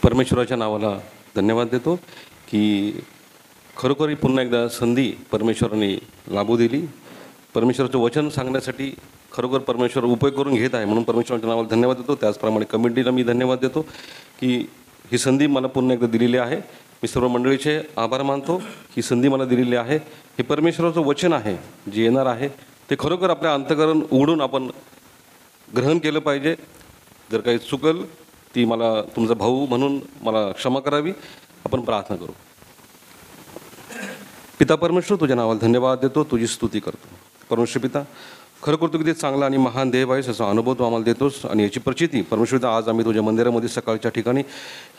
परमेश्वराच्या नावाला धन्यवाद देतो की खरोखर पुन्हा एकदा संधी परमेश्वराने लाभू दिली. परमेश्वराचं वचन सांगण्यासाठी खरोखर परमेश्वर उपयोग करून घेत आहे, म्हणून परमेश्वराच्या नावाला धन्यवाद देतो. त्याचप्रमाणे कमिटीला मी धन्यवाद देतो की ही संधी मला पुन्हा एकदा दिलेली आहे. मी सर्व मंडळीचे आभार मानतो. ही संधी मला दिलेली आहे. हे परमेश्वराचं वचन आहे जे येणार आहे ते खरोखर आपल्या अंतःकरण उघडून आपण ग्रहण केलं पाहिजे. जर काही चुकल ती मला तुमचा भाऊ म्हणून मला क्षमा करावी. आपण प्रार्थना करू. पिता परमेश्वर, तुझ्या नावाला धन्यवाद देतो, तुझी स्तुती करतो. परमेश्वर पिता, खरोखर तू किती चांगला आणि महान देव आहेस याचा अनुभव तू आम्हाला देतोस आणि याची प्रचिती परमेश्वर पिता आज आम्ही तुझ्या मंदिरामध्ये सकाळच्या ठिकाणी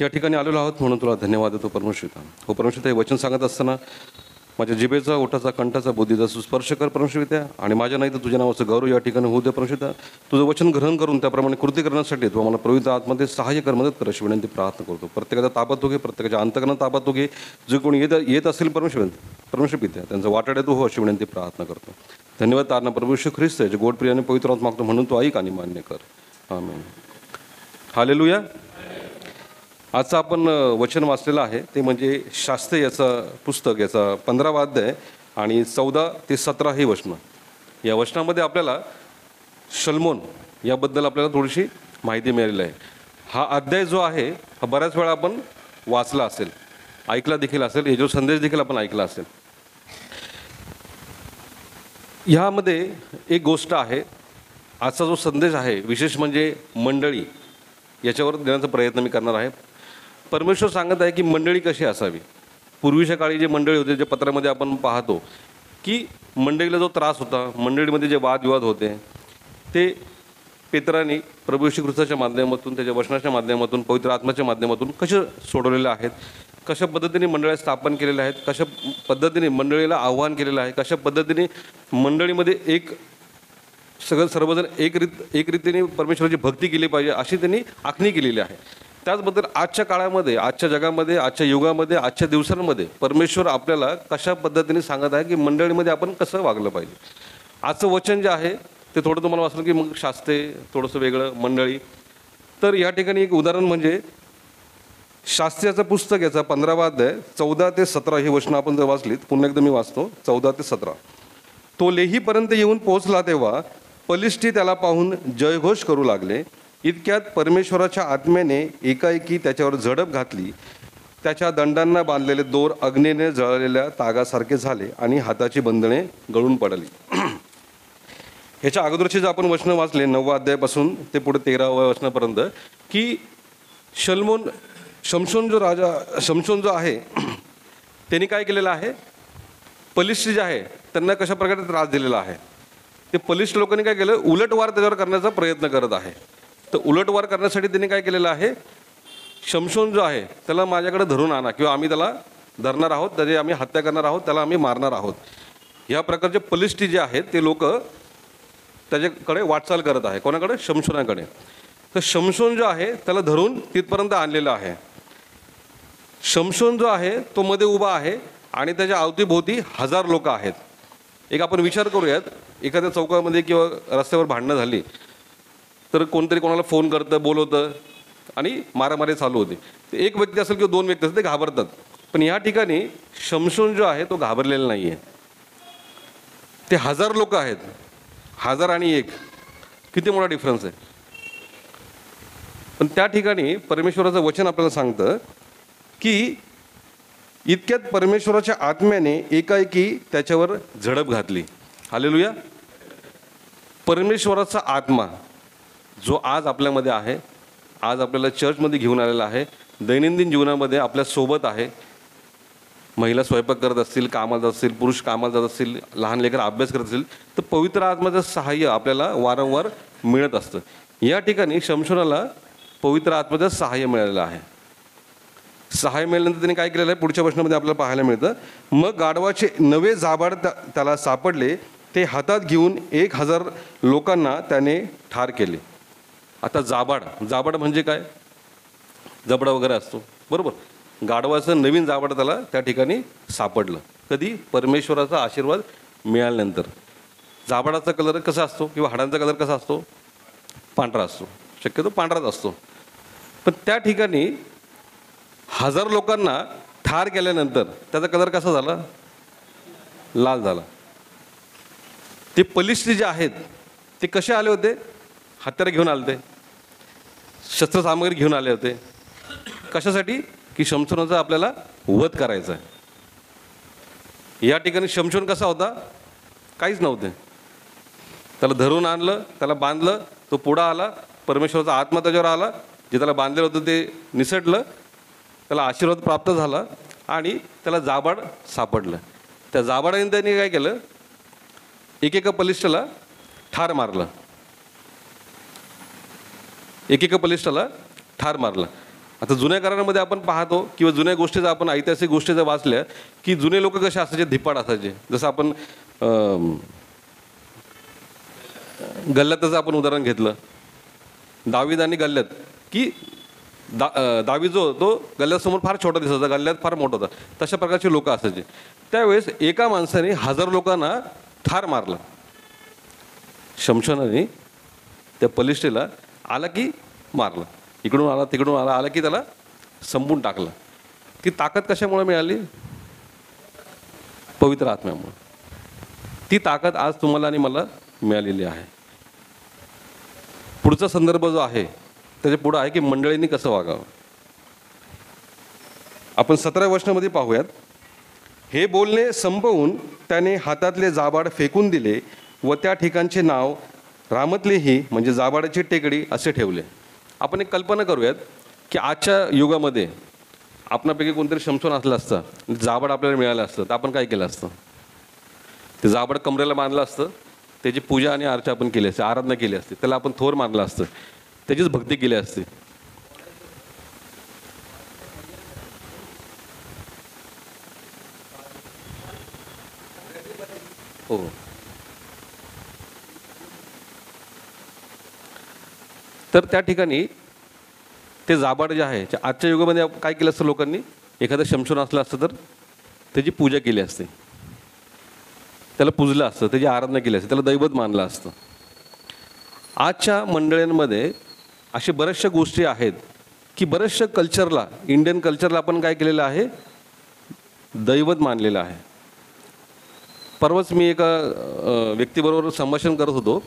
या ठिकाणी आलेलो आहोत म्हणून तुला धन्यवाद देतो परमेश्वर पिता. हो परमेश्वर पिता, हे वचन सांगत असताना माझ्या जिभेचा, ओठाचा, कंठाचा, बुद्धीचा स्पर्श कर परमेश्वर पिता आणि माझ्या नाही तर तुझ्या नावाचं गौरव या ठिकाणी होऊ दे परमेश्वर पिता. तुझं वचन ग्रहण करून त्याप्रमाणे कृती करण्यासाठी तू आम्हाला पवित्र आत्म्यामध्ये सहाय्य कर, मदत कर अशी विनंती प्रार्थना करतो. प्रत्येकाचा ताब्यात तू घे, प्रत्येकाच्या अंतःकरणात ताब्यात तू घे. जे कोणी येत असेल परमेश्वर पिता त्यांचा वाटाड्या तू हो अशी विनंती प्रार्थना करतो. धन्यवाद तारणा प्रभू येशू ख्रिस्त आहे जे गोड प्रियाने पवित्र आत्मा मागतो म्हणून तू ऐक आणि मान्य कर. आमेन. हालेलुया. आजचं आपण वचन वाचलेलं आहे ते म्हणजे शास्त्री याचं पुस्तक, याचा 15वा अध्याय आणि 14 ते 17 ही वचनं. या वचनामध्ये आपल्याला शल्मोन याबद्दल आपल्याला थोडीशी माहिती मिळालेली आहे. हा अध्याय जो आहे हा बऱ्याच वेळा आपण वाचला असेल, ऐकला देखील असेल, याचा संदेश देखील आपण ऐकला असेल. ह्यामध्ये एक गोष्ट आहे, आजचा जो संदेश आहे विशेष म्हणजे मंडळी याच्यावर देण्याचा प्रयत्न मी करणार आहे. परमेश्वर सांगत आहे की मंडळी कशी असावी. पूर्वीच्या काळी जे मंडळी होते, जे पत्रामध्ये आपण पाहतो की मंडळीला जो त्रास होता, मंडळीमध्ये जे वादविवाद होते ते पेत्रांनी प्रभू येशू ख्रिस्ताच्या माध्यमातून, त्याच्या वचनाच्या माध्यमातून, पवित्र आत्म्याच्या माध्यमातून कसे सोडवलेले आहेत, कशा पद्धतीने मंडळ्या स्थापन केलेल्या आहेत, कशा पद्धतीने मंडळीला आव्हान केलेलं आहे, कशा पद्धतीने मंडळीमध्ये सर्वजण एक रीतीने परमेश्वराची भक्ती केली पाहिजे अशी त्यांनी आखणी केलेली आहे. त्याचबद्दल आजच्या काळामध्ये, आजच्या जगामध्ये, आजच्या युगामध्ये, आजच्या दिवसांमध्ये परमेश्वर आपल्याला कशा पद्धतीने सांगत आहे की मंडळीमध्ये आपण कसं वागलं पाहिजे. आजचं वचन जे आहे ते थोडं तुम्हाला वाचलं की मग शास्त्रे थोडंसं वेगळं, मंडळी. तर या ठिकाणी एक उदाहरण म्हणजे शास्त्र्याचं पुस्तक याचा 15वा अध्याय 14 ते 17 ही वचनं आपण जर वाचलीत, पुन्हा एकदा मी वाचतो 14 ते 17. तो लेहीपर्यंत येऊन पोहोचला तेव्हा पलिष्ठी त्याला पाहून जयघोष करू लागले. इतक्यात परमेश्वराच्या आत्म्याने एकाएकी त्याच्यावर झडप घातली. त्याच्या दंडांना बांधलेले दोर अग्नीने जळलेल्या तागासारखे झाले आणि हाताची बंधने गळून पडली. ह्याच्या अगोदरचे जे आपण वचनं वाचले 9व्या अध्यायापासून ते पुढे 13व्या वचनापर्यंत की शमशोन जो आहे त्यांनी काय केलेलं आहे, पलिष्ठी जे आहे त्यांना कशा प्रकारे त्रास दिलेला आहे. ते पलिष्ठ लोकांनी काय केलं, उलटवार त्याच्यावर करण्याचा प्रयत्न करत आहे. तर उलटवार करण्यासाठी त्यांनी काय केलेलं आहे, शमशोन जो आहे त्याला माझ्याकडे धरून आणा किंवा आम्ही त्याला धरणार आहोत, त्याची आम्ही हत्या करणार आहोत, त्याला आम्ही मारणार आहोत. ह्या प्रकारचे पलिष्ठी जे आहेत ते लोक त्याच्याकडे वाटचाल करत आहे. कोणाकडे? शमशोनाकडे. तर शमशोन जो आहे त्याला धरून तिथपर्यंत आणलेलं आहे. शमशोन जो आहे तो मध्ये उभा आहे आणि त्याच्या अवतीभोवती 1000 लोक आहेत. एक आपण विचार करूयात, एखाद्या चौकामध्ये किंवा रस्त्यावर भांडणं झाली तर कोणतरी कोणाला फोन करतं, बोलवतं आणि मारामारी चालू होते. तर एक व्यक्ती असेल किंवा 2 व्यक्ती असेल ते घाबरतात. पण या ठिकाणी शमशोन जो आहे तो घाबरलेला नाही आहे. ते 1000 लोक आहेत. 1000 आणि 1 किती मोठा डिफरन्स आहे. पण त्या ठिकाणी परमेश्वराचं वचन आपल्याला सांगतं की इतक्यात परमेश्वराच्या आत्म्याने एकाएकी त्याच्यावर झडप घातली. हालेलुया. परमेश्वराचा आत्मा जो आज आपल्यामध्ये आहे, आज आपल्याला चर्चमध्ये घेऊन आलेला आहे, दैनंदिन जीवनामध्ये आपल्या सोबत आहे. महिला स्वयंपाक करत असतील, कामाला जात असतील, पुरुष कामाला जात असतील, लहान लेकरं अभ्यास करत असतील, तर पवित्र आत्म्याचं सहाय्य आपल्याला वारंवार मिळत असतं. या ठिकाणी शमशोनाला पवित्र आत्म्याचं सहाय्य मिळालेलं आहे. सहाय्य मिळाल्यानंतर त्यांनी काय केलेलं आहे पुढच्या प्रश्नामध्ये आपल्याला पाहायला मिळतं. मग गाढवाचे नवे जाबाड त्याला सापडले. ते हातात घेऊन 1000 लोकांना त्याने ठार केले. आता जाबाड म्हणजे काय? जबडा वगैरे असतो, बरोबर. गाढवाचं नवीन जाबाड त्याला त्या ठिकाणी सापडलं. कधी? परमेश्वराचा आशीर्वाद मिळाल्यानंतर. जाबाडाचा कलर कसा असतो किंवा हाडांचा कलर कसा असतो? पांढरा असतो, शक्यतो पांढराच असतो. पण त्या ठिकाणी 1000 लोकांना ठार केल्यानंतर त्याचा कलर कसा झाला? लाल झाला. ते पलिष्ठ जे आहेत ते कसे आले होते? हत्यारे घेऊन आले होते, शस्त्रसामग्री घेऊन आले होते. कशासाठी? की शमशोनाचा आपल्याला वध करायचा आहे. या ठिकाणी शमशोन कसा होता? काहीच नव्हते. त्याला धरून आणलं, त्याला बांधलं, तो पुढं आला, परमेश्वराचा आत्मा त्याच्यावर आला, जे त्याला बांधलेलं होतं ते निसटलं, त्याला आशीर्वाद प्राप्त झाला आणि त्याला जाबाड सापडलं. त्या जाबाडाने त्यांनी काय केलं? एकेका बलिष्ठाला ठार मारलं, एकेका बलिष्ठाला ठार मारलं. आता जुन्या करारामध्ये आपण पाहतो किंवा जुन्या गोष्टी जर आपण ऐतिहासिक गोष्टी जर वाचल्या की जुने लोक कसे असायचे? धिप्पाड असायचे. जसं आपण गल्ल्यातचं आपण उदाहरण घेतलं, दावीद आणि गल्ल्यात, की दावीद जो तो गल्ल्यासमोर फार छोटा दिसायचा, गल्ल्यात फार मोठा होता. तशा प्रकारचे लोक असायचे. त्यावेळेस एका माणसाने 1000 लोकांना ठार मारला. शमशोनाने त्या बलिष्ठीला आला की मारलं, इकडून आला तिकडून आला की त्याला संपून टाकलं. ती ताकद कशामुळे मिळाली? पवित्र आत्म्यामुळे. ती ताकद आज तुम्हाला आणि मला मिळालेली आहे. पुढचा संदर्भ जो आहे त्याच्या पुढं आहे की मंडळींनी कसं वागावं. आपण 17व्या वचनामध्ये पाहूयात. हे बोलणे संपवून त्याने हातातले जाबाड फेकून दिले व त्या ठिकाणचे नाव रामतलेही म्हणजे जाबाडाची टेकडी असे ठेवले. आपण एक कल्पना करूयात की आजच्या युगामध्ये आपणापैकी कोणतरी शमशोन असलं असतं, जाबाड आपल्याला मिळालं असतं, तर आपण काय केलं असतं? ते जाबाड कमरेला बांधलं असतं, त्याची पूजा आणि अर्चा आपण केली असते, आराधना केली असते, त्याला आपण थोर मानलं असतं, त्याचीच भक्ती केली असते. हो. तर त्या ठिकाणी ते जाबाड जे आहे, आजच्या युगामध्ये काय केलं असतं लोकांनी? एखादं शमशोन असलं असतं तर त्याची पूजा केली असते, त्याला पूजलं असतं, त्याची आराधना केली असते, त्याला दैवत मानलं असतं. आजच्या मंडळींमध्ये अशा बऱ्याचशा गोष्टी आहेत की बऱ्याचशा कल्चरला, इंडियन कल्चरला आपण काय केलेलं आहे? दैवत मानलेलं आहे. परवाच मी एका व्यक्तीबरोबर संभाषण करत होतो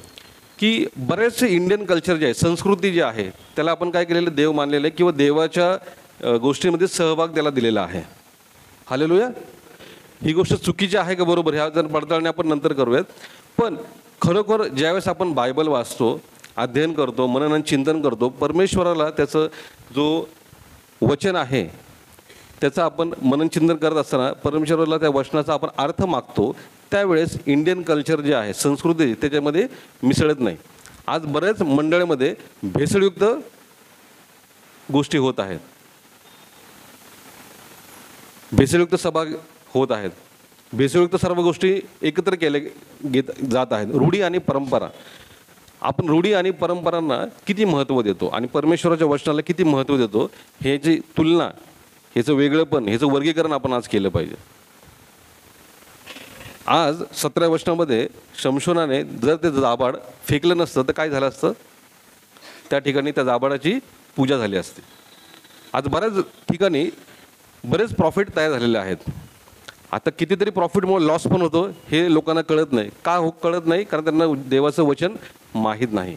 की बरेचसे इंडियन कल्चर जे आहे, संस्कृती जी आहे, त्याला आपण काय केलेलं? देव मानलेलं आहे किंवा देवाच्या गोष्टींमध्ये सहभाग त्याला दिलेला आहे. हालेलुया. ही गोष्ट चुकीची आहे का बरोबर? ह्या जर पडताळणी आपण नंतर करूयात. पण खरोखर ज्यावेळेस आपण बायबल वाचतो, अध्ययन करतो, मनन चिंतन करतो, परमेश्वराला त्याचं जो वचन आहे त्याचं आपण मनन चिंतन करत असताना परमेश्वराला त्या वचनाचा आपण अर्थ मागतो, त्यावेळेस इंडियन कल्चर जे आहे, संस्कृती त्याच्यामध्ये मिसळत नाही. आज बऱ्याच मंडळामध्ये भेसळयुक्त गोष्टी होत आहेत, भेसळयुक्त सभा होत आहेत, भेसळयुक्त सर्व गोष्टी एकत्र घेत जात आहेत. रूढी आणि परंपरा, आपण रूढी आणि परंपरांना किती महत्त्व देतो आणि परमेश्वराच्या वचनाला किती महत्त्व देतो, ह्याची तुलना, ह्याचं वेगळंपण, ह्याचं वर्गीकरण आपण आज केलं पाहिजे. आज 17व्या वचनामध्ये शमशोनाने जर ते जाबाड फेकलं नसतं तर काय झालं असतं? त्या ठिकाणी त्या जाबाडाची पूजा झाली असती. आज बऱ्याच ठिकाणी बरेच प्रॉफिट तयार झालेले आहेत. आता कितीतरी प्रॉफिटमुळे लॉस पण होतो, हे लोकांना कळत नाही. का कळत नाही? कारण त्यांना देवाचं वचन माहीत नाही.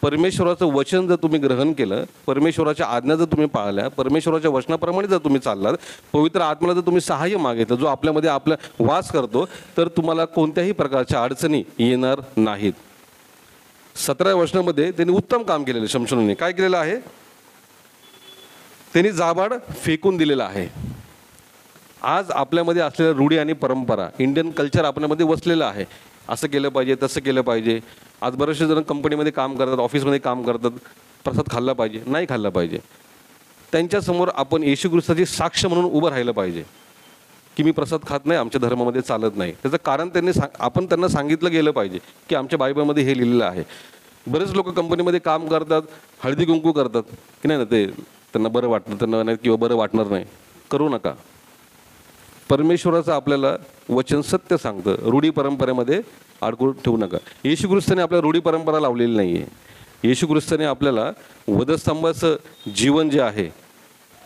परमेश्वराचं वचन जर तुम्ही ग्रहण केलं, परमेश्वराच्या आज्ञा जर तुम्ही पाळल्या, परमेश्वराच्या वचनाप्रमाणे जर तुम्ही चाललात, पवित्र आत्म्याला जर तुम्ही सहाय्य मागितलं, जो आपल्यामध्ये आपला वास करतो, तर तुम्हाला कोणत्याही प्रकारच्या अडचणी येणार नाहीत. 17व्या वचनामध्ये त्यांनी उत्तम काम केलेलं. शमशोनाने काय केलेलं आहे? त्यांनी जाबाड फेकून दिलेला आहे. आज आपल्यामध्ये असलेल्या रूढी आणि परंपरा, इंडियन कल्चर आपल्यामध्ये वसलेलं आहे. असं केलं पाहिजे, तसं केलं पाहिजे. आज बरेचसे जण कंपनीमध्ये काम करतात, ऑफिसमध्ये काम करतात, प्रसाद खाल्ला पाहिजे, नाही खाल्ला पाहिजे. त्यांच्यासमोर आपण येशू ख्रिस्ताची साक्ष म्हणून उभं राहिलं पाहिजे की मी प्रसाद खात नाही, आमच्या धर्मामध्ये चालत नाही. त्याचं कारण आपण त्यांना सांगितलं गेलं पाहिजे की आमच्या बायबलमध्ये हे लिहिलेलं आहे. बरेच लोक कंपनीमध्ये काम करतात, हळदी कुंकू करतात की नाही ना, ते त्यांना बरं वाटणार, त्यांना नाही किंवा बरं वाटणार नाही. करू नका. परमेश्वराचं आपल्याला वचन सत्य सांगतं. रूढी परंपरेमध्ये अडकून ठेवू नका. येशू ख्रिस्ताने आपल्या रूढी परंपरा लावलेली नाही आहे. येशू ख्रिस्ताने आपल्याला वधस्तंभाचं जीवन जे आहे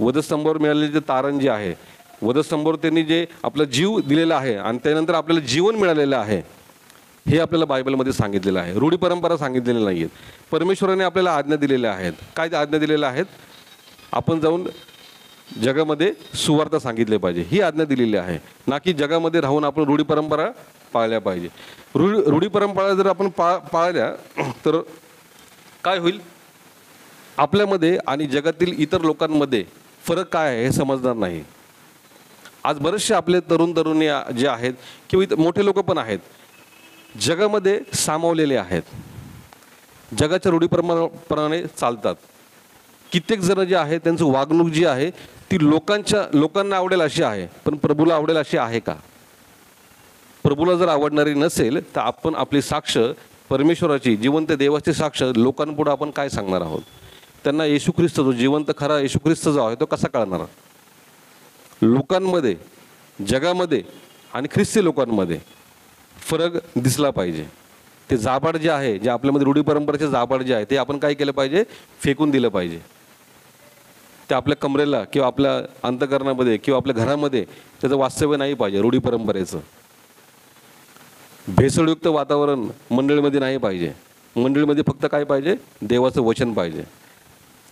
वधस्तंभावर मिळालेले जे तारण जे आहे, वधस्तंभावर त्यांनी जे आपला जीव दिलेला आहे आणि त्यानंतर आपल्याला जीवन मिळालेलं आहे, हे आपल्याला बायबलमध्ये सांगितलेलं आहे. रूढी परंपरा सांगितलेल्या नाही आहेत. परमेश्वराने आपल्याला आज्ञा दिलेल्या आहेत. काय त्या आज्ञा दिलेल्या आहेत? आपण जाऊन जगामध्ये सुवार्ता सांगितले पाहिजे, ही आज्ञा दिलेली आहे. ना की जगामध्ये राहून आपण रूढी परंपरा पाळल्या पाहिजे. रूढी परंपरा जर आपण पाळल्या तर काय होईल? आपल्यामध्ये आणि जगातील इतर लोकांमध्ये फरक काय आहे हे समजणार नाही. आज बरेचसे आपले तरुणी जे आहेत किंवा मोठे लोक पण आहेत, जगामध्ये सामावलेले आहेत, जगाच्या रूढीप्रमाणे चालतात. कित्येक जण जे आहे त्यांचं वागणूक जी आहे ती लोकांना आवडेल अशी आहे, पण प्रभूला आवडेल अशी आहे का? प्रभूला जर आवडणारी नसेल तर आपण आपली साक्ष, परमेश्वराची जिवंत देवाची साक्ष लोकांपुढे आपण काय सांगणार आहोत? त्यांना येशू ख्रिस्त, जो जिवंत खरा येशू ख्रिस्त जो आहे तो कसा कळणार? लोकांमध्ये, जगामध्ये आणि ख्रिस्ती लोकांमध्ये फरक दिसला पाहिजे. ते जाबाड जे आहे, जे आपल्यामध्ये रूढी परंपरेचे जाबाड जे आहे ते आपण काय केलं पाहिजे? फेकून दिलं पाहिजे. ते आपल्या कमरेला किंवा आपल्या अंतःकरणामध्ये किंवा आपल्या घरामध्ये त्याचं वास्तव्य नाही पाहिजे. रूढी परंपरेचं भेसळयुक्त वातावरण मंडळीमध्ये नाही पाहिजे. मंडळीमध्ये फक्त काय पाहिजे? देवाचं वचन पाहिजे.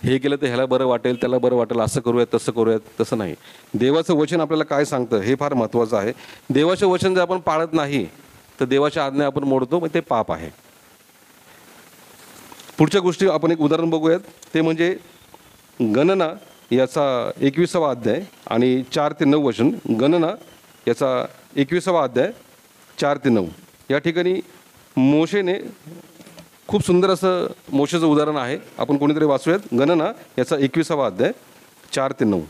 हे केलं तर ह्याला बरं वाटेल, त्याला बरं वाटेल, असं करूयात, तसं करूयात, तसं नाही. देवाचं वचन आपल्याला काय सांगतं हे फार महत्त्वाचं आहे. देवाचं वचन जर आपण पाळत नाही तर देवाच्या आज्ञा आपण मोडतो, मग ते पाप आहे. पुढच्या गोष्टी आपण एक उदाहरण बघूयात. ते म्हणजे गणना याचा 21वा अध्याय आणि 4 ते 9 वचन. गणना याचा 21वा अध्याय 4 ते 9 या ठिकाणी मोशेने खूप सुंदर असं मोशेचं उदाहरण आहे. आपण कोणीतरी वाचूयात. गणना याचा 21वा अध्याय 4 ते 9.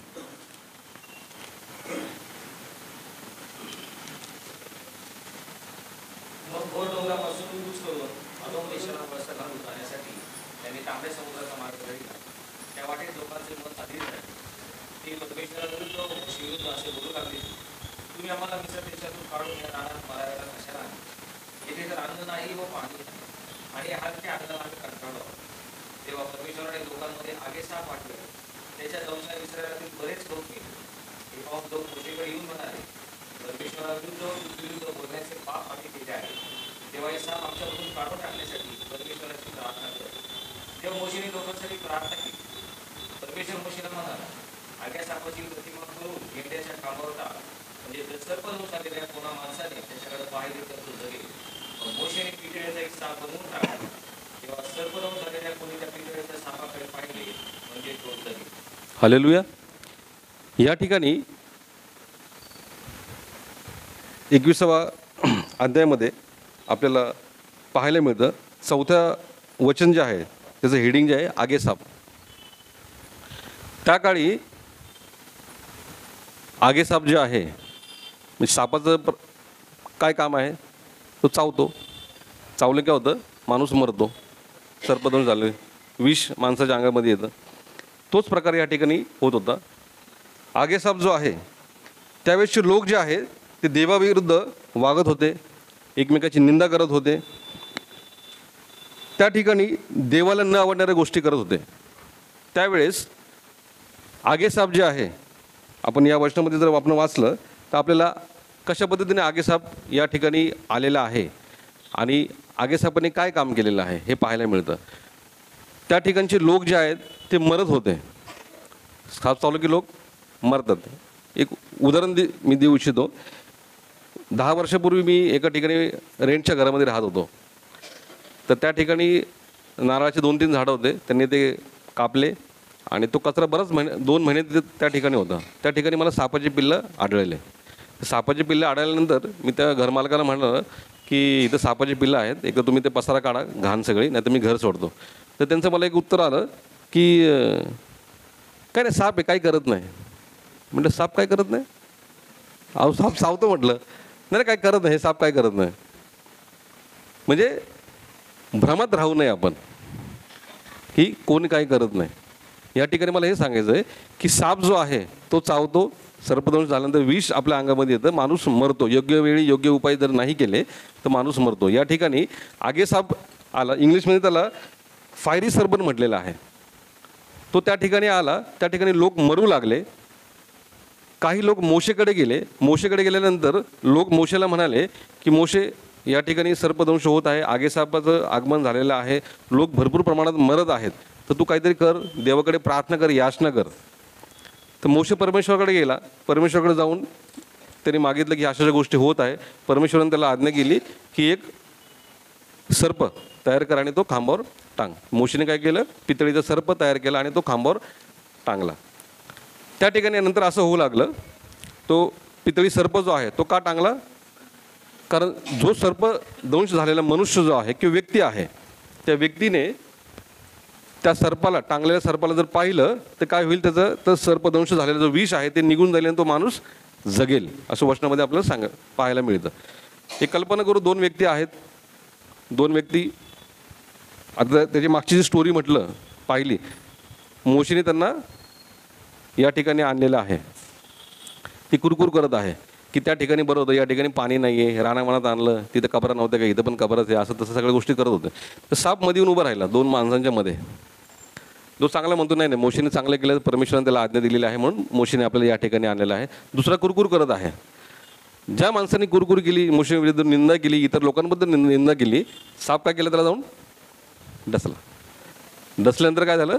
तुम्ही आम्हाला मिसर देशातून काढून या रानात मारायला कशाला आणले? येथे तर अन्न नाही व पाणी नाही, आणि हातचे अन्नाला आम्ही कंटाळलो. तेव्हा परमेश्वराने लोकांमध्ये आगे साप पाठवले. त्याच्या दंशाने इस्रायलातील बरेच लोक गेले. हे पाहून लोक मोशेकडे येऊन म्हणाले, परमेश्वराविरुद्ध बोलण्याचे पाप आम्ही केले आहे. तेव्हा हे साप आमच्यामधून काढून टाकण्यासाठी परमेश्वराची प्रार्थना करत. तेव्हा मोशेने लोकांसाठी प्रार्थना केली. परमेश्वर मोशेला म्हणाला, आग्या सापाची प्रतिमा करून गेंड्याच्या कामावर टाक, म्हणजे सर्पदंश आलेल्या कोणा माणसाने त्याच्याकडे पाहिले तर तो जगेल. मोशेने पितळेचा एक साप बनवून टाकला. तेव्हा सर्पदंश झालेल्या कोणी त्या पितळेच्या सापाकडे पाहिले म्हणजे तो जगेल. हालेलुया. या ठिकाणी 21वा अध्यायामध्ये आपल्याला पाहायला मिळतं, 4थं वचन जे आहे त्याचं हेडिंग जे आहे आगे साप. त्या काळी आगे साप जे आहे म्हणजे सापाचं काय काम आहे? तो चावतो. चावलं काय होतं? माणूस मरतो. सर्पदंश झाले, विष माणसाच्या अंगामध्ये येतं. तोच प्रकार या ठिकाणी होत होता. आगे साप जो आहे, त्यावेळेसचे लोक जे आहे ते देवाविरुद्ध वागत होते, एकमेकाची निंदा करत होते, त्या ठिकाणी देवाला न आवडणाऱ्या गोष्टी करत होते. त्यावेळेस आगे साप जे आहे, आपण या वचनामध्ये जर आपण वाचलं तर आपल्याला कशा पद्धतीने आगेसाप या ठिकाणी आलेला आहे आणि आगेसापाने काय काम केलेलं आहे हे पाहायला मिळतं. त्या ठिकाणचे लोक जे आहेत ते मरत होते. साप चावलं की लोक मरतात. एक उदाहरण मी देऊ इच्छितो. 10 वर्षापूर्वी मी एका ठिकाणी रेंटच्या घरामध्ये राहत होतो. तर त्या ठिकाणी नारळाचे 2-3 झाडं होते. त्यांनी ते कापले आणि तो कचरा बराच 2 महिने त्या ठिकाणी होता. त्या ठिकाणी मला सापाची पिल्लं आढळले. सापाची पिल्लं आढळल्यानंतर मी त्या घरमालकाला म्हटलं की इथं सापाची पिल्लं आहेत, एक तर तुम्ही ते पसारा काढा घाण सगळी, नाही तर मी घर सोडतो. तर त्यांचं मला एक उत्तर आलं की काय नाही, साप आहे, काही करत नाही. म्हटलं साप काय करत नाही? अहो साप चावतो म्हटलं. नाही काय करत नाही, हे साप काय करत नाही. म्हणजे भ्रमात राहू नये आपण की कोणी काही करत नाही. या ठिकाणी मला हे सांगायचं आहे की साप जो आहे तो चावतो, सर्पदंश झाल्यानंतर विष आपल्या अंगामध्ये येतं, माणूस मरतो. योग्य वेळी योग्य उपाय जर नाही केले तर माणूस मरतो. या ठिकाणी आगे साप आला, इंग्लिशमध्ये त्याला फायरी सर्पंट म्हटलेलं आहे. तो त्या ठिकाणी आला, त्या ठिकाणी लोक मरू लागले. काही लोक मोशेकडे गेले. मोशेकडे गेल्यानंतर लोक मोशेला म्हणाले की मोशे, या ठिकाणी सर्पदंश होत आहे, आगेसापाचं आगमन झालेलं आहे, लोक भरपूर प्रमाणात मरत आहेत, तर तू काहीतरी कर, देवाकडे प्रार्थना कर, याचना कर. तर मोशे परमेश्वराकडे गेला. परमेश्वराकडे जाऊन त्यांनी मागितलं की अशा गोष्टी होत आहे. परमेश्वराने त्याला आज्ञा केली की एक सर्प तयार कर आणि तो खांबावर टांग. मोशेने काय केलं, पितळीचा सर्प तयार केला आणि तो खांबावर टांगला. त्या ठिकाणी नंतर असं होऊ लागलं, तो पितळी सर्प जो आहे तो का टांगला, कारण जो सर्प दंश झालेला मनुष्य जो आहे किंवा व्यक्ती आहे, त्या व्यक्तीने त्या सर्पाला, टांगलेल्या सर्पाला जर पाहिलं तर काय होईल, त्याचं तर सर्पदंश झालेला जो विष आहे ते निघून जाईल आणि तो माणूस जगेल, असं वचनामध्ये आपल्याला पाहायला मिळतं. एक कल्पना करू, दोन व्यक्ती आहेत. दोन व्यक्ती, आता त्याची मागची जी स्टोरी म्हटलं पाहिली, मोशेने त्यांना या ठिकाणी आणलेलं आहे. ती कुरकुर करत आहे की त्या ठिकाणी बरं होतं, या ठिकाणी पाणी नाही आहे, रानामनात आणलं, तिथं कबरा नव्हत्या का, इथं पण कबरच आहे, असं तसं सगळ्या गोष्टी करत होते. तर साप मध्ये येऊन उभा राहिला दोन माणसांच्या मध्ये. जो चांगला म्हणतो नाही नाही, मोशेने चांगलं केलं, परमेश्वराने त्याला आज्ञा दिलेली आहे म्हणून मोशेने आपल्याला या ठिकाणी आणलेलं आहे. दुसरा कुरकुर करत आहे. ज्या माणसाने कुरकुर केली, मोशे विरुद्ध निंदा केली, इतर लोकांबद्दल निंदा केली, साप काय केलं, त्याला जाऊन डसला. डसल्यानंतर काय झालं,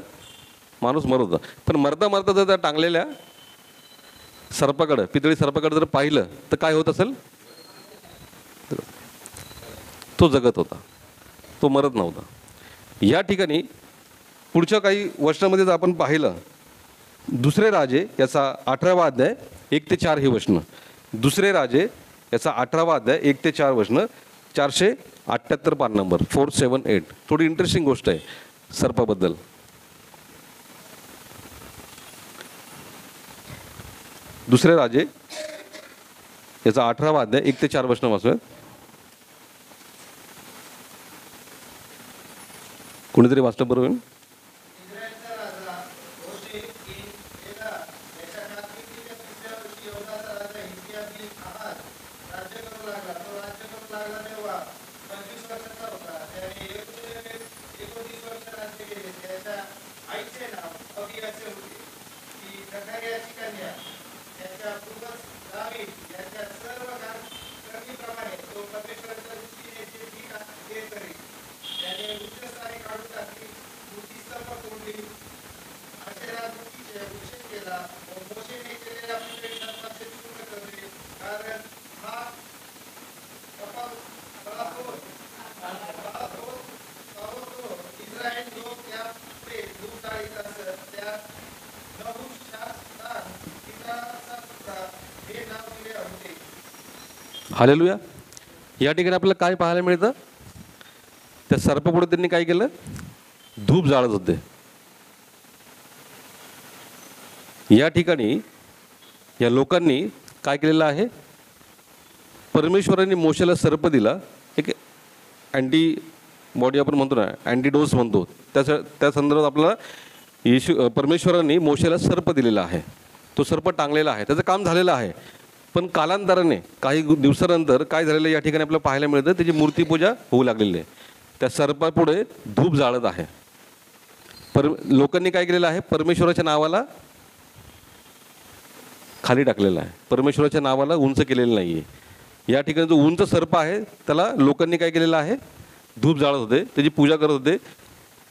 माणूस मरत होता. पण मरता मरता जर त्या टांगलेल्या सर्पाकडं, पितळी सर्पाकडं जर पाहिलं तर काय होत असेल, तो जगत होता, तो मरत नव्हता. या ठिकाणी पुढच्या काही वर्षामध्ये जर आपण पाहिलं, दुसरे राजे याचा 18वा अध्याय 1 ते 4 ही वचनं. दुसरे राजे याचा 18वा अध्याय 1 ते 4 वचनं, 478 पान नंबर 478. थोडी इंटरेस्टिंग गोष्ट आहे सर्पाबद्दल. दुसरे राजे याचा 18वा अध्याय 1 ते 4 वचनं वाचूयात. कोणीतरी वाचलं बरोबर. इस्रायलचा राजा होशे इन एला याच्या कारकिर्दीच्या तिसऱ्या वर्षी यहूदाचा राजा हिजकिय्याह बिन आहाज राज्य करू लागला. तो राज्य करू लागला तेव्हा 25 वर्षाचा होता. त्याने यरूशलेमेत 19 वर्ष राज्य केले. त्याच्या आईचे नाव अबियाचे होते, ती जकार्याची कन्या. त्याच्या पूर्वज दावीद याच्या सर्व कर्मीप्रमाणे तो परमेश्वराच्या दृष्टीने जे ठीक ते करी. त्याने उच्चस्थाने काढून टाकली, मूर्ती सर्व तोडली, आशेरा मूर्तीचे अभिषेक केला. मोशेने केलेल्या पितळी सर्पाचे चूर्ण करले, कारण हा इस्रायल लोक त्यापुढे दूर जाळीत असत. त्या नहुशातान पितळाचा तुकडा हे नाव दिले होते. हालेलुया. या ठिकाणी आपल्याला काय पाहायला मिळतं, त्या सर्पापुढे त्यांनी काय केलं, धूप जाळत होते. या ठिकाणी या लोकांनी काय केलेलं आहे, परमेश्वरांनी मोशेला सर्प दिला, एक अँटी बॉडी आपण म्हणतो ना, अँटीडोस म्हणतो, त्या संदर्भात आपल्याला परमेश्वरांनी मोशेला सर्प दिलेला आहे. तो सर्प टांगलेला आहे, त्याचं काम झालेलं आहे. पण कालांतराने काही दिवसानंतर काय झालेलं या ठिकाणी आपल्याला पाहायला मिळतं, त्याची मूर्तीपूजा होऊ लागलेली आहे. त्या सर्पापुढे धूप जाळत आहे. लोकांनी काय केलेलं आहे, परमेश्वराच्या नावाला खाली टाकलेलं आहे, परमेश्वराच्या नावाला उंच केलेलं नाही आहे. या ठिकाणी जो उंच सर्प आहे त्याला लोकांनी काय केलेलं आहे, धूप जाळत होते, त्याची पूजा करत होते,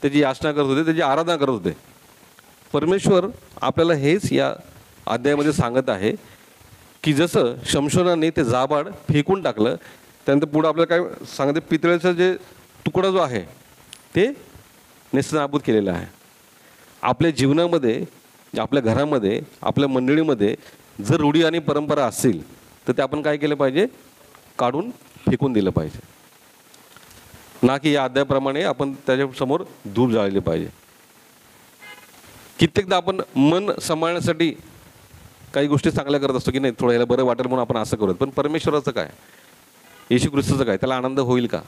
त्याची याचना करत होते, त्याची आराधना करत होते. परमेश्वर आपल्याला हेच या अध्यायामध्ये सांगत आहे की जसं शमशोनाने ते जाबाड फेकून टाकलं, त्यानंतर पुढं आपल्याला काय सांगते, पितळेचा जे तुकडा जो आहे ते नेस्तनाबूत केलेला आहे. आपल्या जीवनामध्ये, आपल्या घरामध्ये, आपल्या मंडळीमध्ये जर रूढी आणि परंपरा असतील तर ते आपण काय केलं पाहिजे, काढून फेकून दिलं पाहिजे, ना की या अध्यायाप्रमाणे आपण त्याच्यासमोर धूप जाळले पाहिजे. कित्येकदा आपण मन सांभाळण्यासाठी काही गोष्टी चांगल्या करत असतो की नाही, थोडं याला बरं वाटेल म्हणून आपण असं करत. पण परमेश्वराचं काय, येशू ख्रिस्ताचं काय, त्याला आनंद होईल का,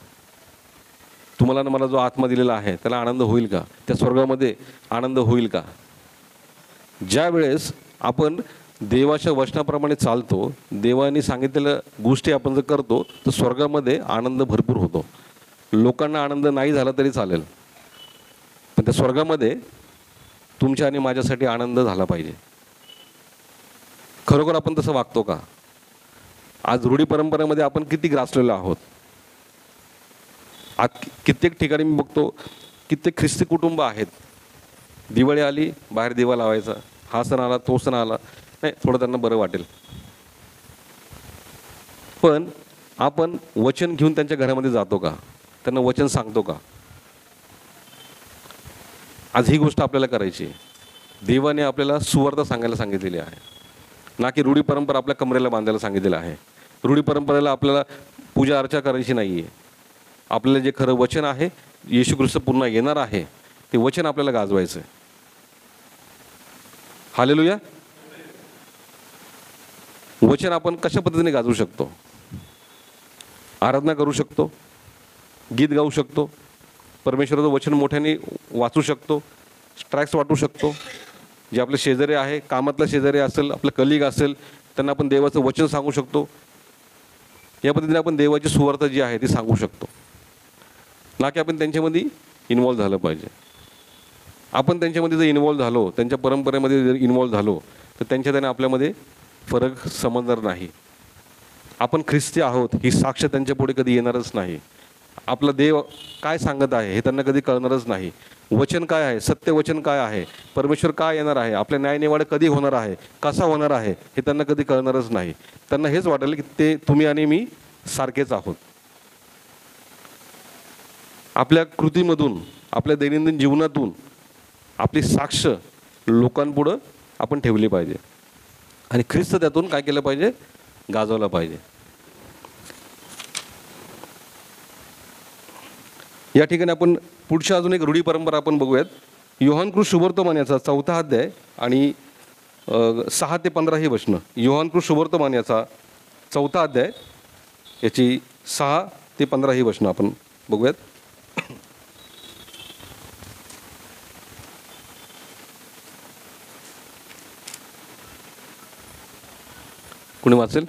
तुम्हाला मला जो आत्मा दिलेला आहे त्याला आनंद होईल का, त्या स्वर्गामध्ये आनंद होईल का. ज्या वेळेस आपण देवाच्या वचनाप्रमाणे चालतो, देवाने सांगितलेल्या गोष्टी आपण जर करतो तर स्वर्गामध्ये आनंद भरपूर होतो. लोकांना आनंद नाही झाला तरी चालेल, पण त्या स्वर्गामध्ये तुमच्या आणि माझ्यासाठी आनंद झाला पाहिजे. खरोखर आपण तसं वागतो का? आज रूढी परंपरेमध्ये आपण किती ग्रासलेलो आहोत. आज कित्येक ठिकाणी मी बघतो, कित्येक ख्रिस्ती कुटुंब आहेत, दिवाळी आली बाहेर दिवा लावायचा, हा सण आला तो सण आला, नाही थोडं त्यांना बरं वाटेल. पण आपण वचन घेऊन त्यांच्या घरामध्ये जातो का? त्यांना वचन सांगतो का? आज ही गोष्ट आपल्याला करायची आहे. देवाने आपल्याला सुवार्ता सांगायला सांगितलेली आहे, ना की रूढी परंपरा आपल्या कमरेला बांधायला सांगितलेलं आहे. रूढी परंपरेला आपल्याला पूजा अर्चा करायची नाही आहे. आपल्याला जे खरं वचन आहे, येशू ख्रिस्त पुन्हा येणार आहे, ते वचन आपल्याला गाजवायचं आहे. हालेलुया. वचन आपण कशा पद्धतीने गाजवू शकतो? आराधना करू शकतो, गीत गाऊ शकतो, परमेश्वराचं वचन मोठ्याने वाचू शकतो, स्ट्रॅक्स वाटू शकतो. जे आपले शेजारी आहे, कामातला शेजारी असेल, आपलं कलिग असेल, त्यांना आपण देवाचं वचन सांगू शकतो. या पद्धतीने आपण देवाची सुवार्ता जी आहे ती सांगू शकतो, ना की आपण त्यांच्यामध्ये इन्वॉल्व झालं पाहिजे. आपण त्यांच्यामध्ये जर इन्वॉल्व झालो, त्यांच्या परंपरेमध्ये जर इन्वॉल्व झालो, तर त्यांच्या त्याने आपल्यामध्ये फरक समजणार नाही. आपण ख्रिस्ती आहोत ही साक्ष त्यांच्या पुढे कधी येणारच नाही. आपला देव काय सांगत आहे हे त्यांना कधी कळणारच नाही. वचन काय आहे, सत्य वचन काय आहे, परमेश्वर काय येणार आहे, आपल्या न्यायनिवाडा कधी होणार आहे, कसा होणार आहे, हे त्यांना कधी कळणारच नाही. त्यांना हेच वाटेल की ते तुम्ही आणि मी सारखेच आहोत. आपल्या कृतीमधून, आपल्या दैनंदिन जीवनातून आपली साक्ष लोकांपुढं आपण ठेवली पाहिजे आणि ख्रिस्त त्यातून काय केलं पाहिजे, गाजवला पाहिजे. या ठिकाणी आपण पुढच्या अजून एक रूढी परंपरा आपण बघूयात. योहानकृत शुभवर्तमान याचा 4था अध्याय आणि 6 ते 15 ही वचनं. योहानकृत शुभवर्तमान याचा 4था अध्याय याची 6 ते 15 ही वचनं आपण बघूयात. कुणी वाचेल?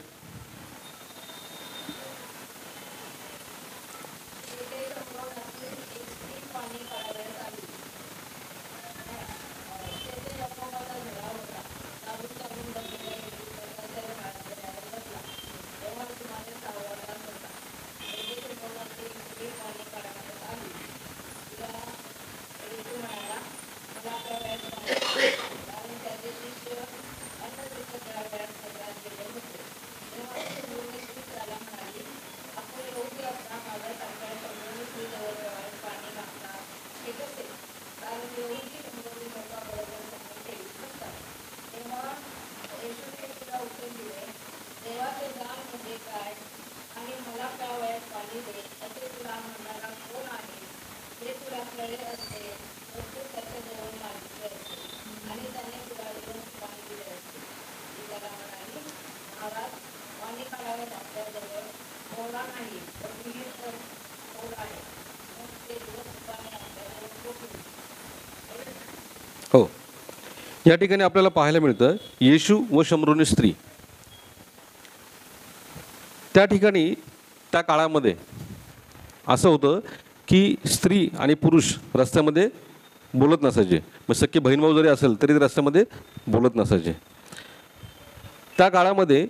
हो, या ठिकाणी आपल्याला पाहायला मिळतं येशू व शमरोनी स्त्री. त्या ठिकाणी त्या काळामध्ये असं होतं की स्त्री आणि पुरुष रस्त्यामध्ये बोलत नसायचे. मग सख्खे बहीण भाऊ जरी असेल तरी ते रस्त्यामध्ये बोलत नसायचे. त्या काळामध्ये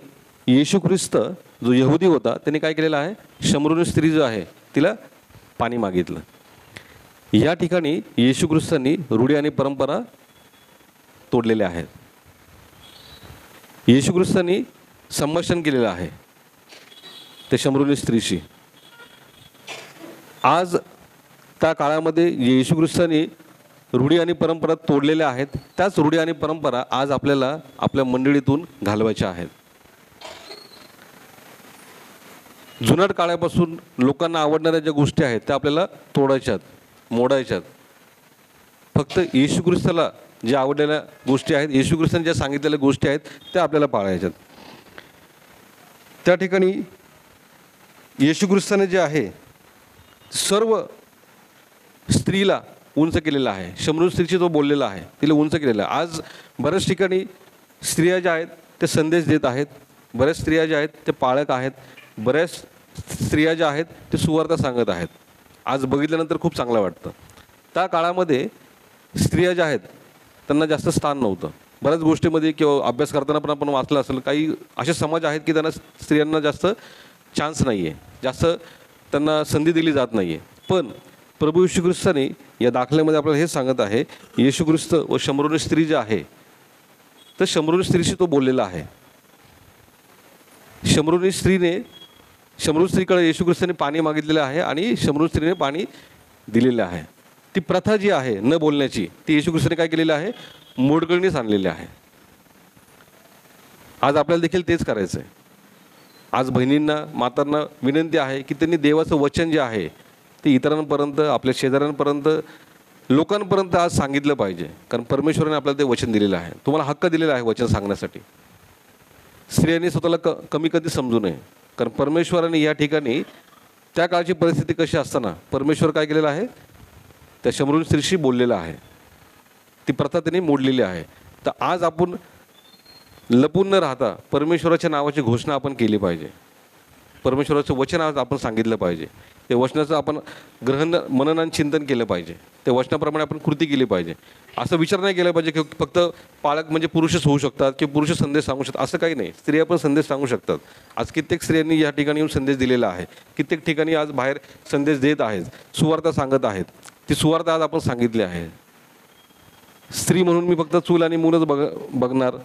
येशू ख्रिस्त जो यहुदी होता त्याने काय केलेलं आहे, शमरोनी स्त्री जो आहे तिला पाणी मागितलं. या ठिकाणी येशू ख्रिस्तांनी रूढी आणि परंपरा तोडलेल्या आहेत. येशू ख्रिस्तांनी संभाषण केलेलं आहे त्या शमरोनी स्त्रीशी. आज त्या काळामध्ये येशू ख्रिस्तांनी रूढी आणि परंपरा तोडलेल्या आहेत. त्याच रूढी आणि परंपरा आज आपल्याला आपल्या मंडळीतून घालवायच्या आहेत. जुनाट काळापासून लोकांना आवडणाऱ्या ज्या गोष्टी आहेत त्या आपल्याला तोडायच्यात, मोडायच्यात. फक्त येशू ख्रिस्ताला ज्या आवडलेल्या गोष्टी आहेत, येशू ख्रिस्ताने ज्या सांगितलेल्या गोष्टी आहेत त्या आपल्याला पाळायच्यात. त्या ठिकाणी येशू ख्रिस्ताने जे आहे सर्व स्त्रीला उंच केलेलं आहे. शमरोनी स्त्रीची जो बोललेला आहे तिला उंच केलेलं आहे. आज बऱ्याच ठिकाणी स्त्रिया ज्या आहेत ते संदेश देत आहेत, बऱ्याच स्त्रिया ज्या आहेत ते पाळक आहेत, बऱ्याच स्त्रिया ज्या आहेत ते सुवार्ता सांगत आहेत. आज बघितल्यानंतर खूप चांगलं वाटतं. त्या काळामध्ये स्त्रिया ज्या आहेत त्यांना जास्त स्थान नव्हतं. बऱ्याच गोष्टीमध्ये किंवा अभ्यास करताना पण आपण वाचलं असेल, काही असे समाज आहेत की त्यांना स्त्रियांना जास्त चान्स नाही आहे, जास्त त्यांना संधी दिली जात नाही आहे. पण प्रभू येशू ख्रिस्ताने या दाखल्यामध्ये आपल्याला हे सांगत आहे, येशू ख्रिस्त व शमरोनी स्त्री जे आहे, तर शमरोनी स्त्रीशी तो बोललेला आहे. शमरोनी स्त्रीकडे येशू ख्रिस्ताने पाणी मागितलेलं आहे आणि शमरोनी स्त्रीने पाणी दिलेलं आहे. ती प्रथा जी आहे न बोलण्याची, ती येशू ख्रिस्ताने काय केलेली आहे, मोडकळणीस आणलेली आहे. आज आपल्याला देखील तेच करायचं आहे. आज बहिणींना, मातांना विनंती आहे की त्यांनी देवाचं वचन जे आहे ते इतरांपर्यंत, आपल्या शेजाऱ्यांपर्यंत, लोकांपर्यंत आज सांगितलं पाहिजे. कारण परमेश्वराने आपल्याला ते वचन दिलेलं आहे, तुम्हाला हक्क दिलेला आहे वचन सांगण्यासाठी. स्त्रियांनी स्वतःला कमी कधी समजू नये. कारण परमेश्वराने या ठिकाणी त्या काळची परिस्थिती कशी असताना परमेश्वर काय केलेलं आहे, त्या शमरोनी स्त्रीशी बोललेलं आहे. ती प्रथा त्यांनी मोडलेली आहे. तर आज आपण लपून न राहता परमेश्वराच्या नावाची घोषणा आपण केली पाहिजे. परमेश्वराचं वचन आज आपण सांगितलं पाहिजे. ते वचनाचं आपण मनन आणि चिंतन केलं पाहिजे. त्या वचनाप्रमाणे आपण कृती केली पाहिजे. असं विचार नाही केला पाहिजे की फक्त पालक म्हणजे पुरुषच होऊ शकतात किंवा पुरुष संदेश सांगू शकतात, असं काही नाही. स्त्रिया पण संदेश सांगू शकतात. आज कित्येक स्त्रियांनी या ठिकाणी येऊन संदेश दिलेला आहे. कित्येक ठिकाणी आज बाहेर संदेश देत आहेत, सुवार्ता सांगत आहेत. ती सुवार्ता आज आपण सांगितली आहे. स्त्री म्हणून मी फक्त चूल आणि मूलच बघणार,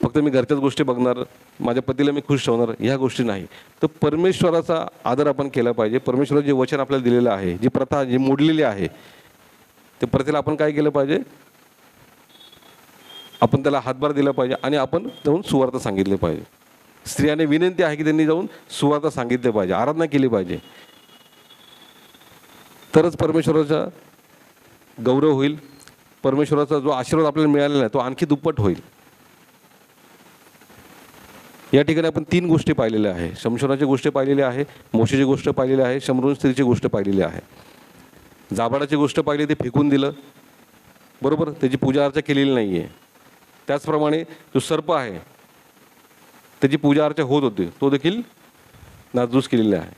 फक्त मी घरच्याच गोष्टी बघणार, माझ्या पतीला मी खुश ठेवणार, ह्या गोष्टी नाही. तर परमेश्वराचा आदर आपण केला पाहिजे. परमेश्वराचं जे वचन आपल्याला दिलेलं आहे, जी प्रथा जी मोडलेली आहे, ते प्रथेला आपण काय केलं पाहिजे, आपण त्याला हातभार दिला पाहिजे आणि आपण जाऊन सुवार्ता सांगितली पाहिजे. स्त्रियाने विनंती आहे की त्यांनी जाऊन सुवार्ता सांगितली पाहिजे, आराधना केली पाहिजे. तरच परमेश्वराचा गौरव होईल. परमेश्वराचा जो आशीर्वाद आपल्याला मिळालेला आहे तो आणखी दुप्पट होईल. या ठिकाणी आपण 3 गोष्टी पाहिलेल्या आहे. शमशोनाची गोष्ट पाहिलेली आहे, मोशेची गोष्ट पाहिलेली आहे, शमरोनी स्त्रीची गोष्ट पाहिलेली आहे. जाबाडाची गोष्ट पाहिली, ते फेकून दिलं, बरोबर, त्याची पूजा अर्चा केलेली नाही आहे. त्याचप्रमाणे जो सर्प आहे त्याची पूजा अर्चा होत होती, तो देखील नासधूस केलेला आहे.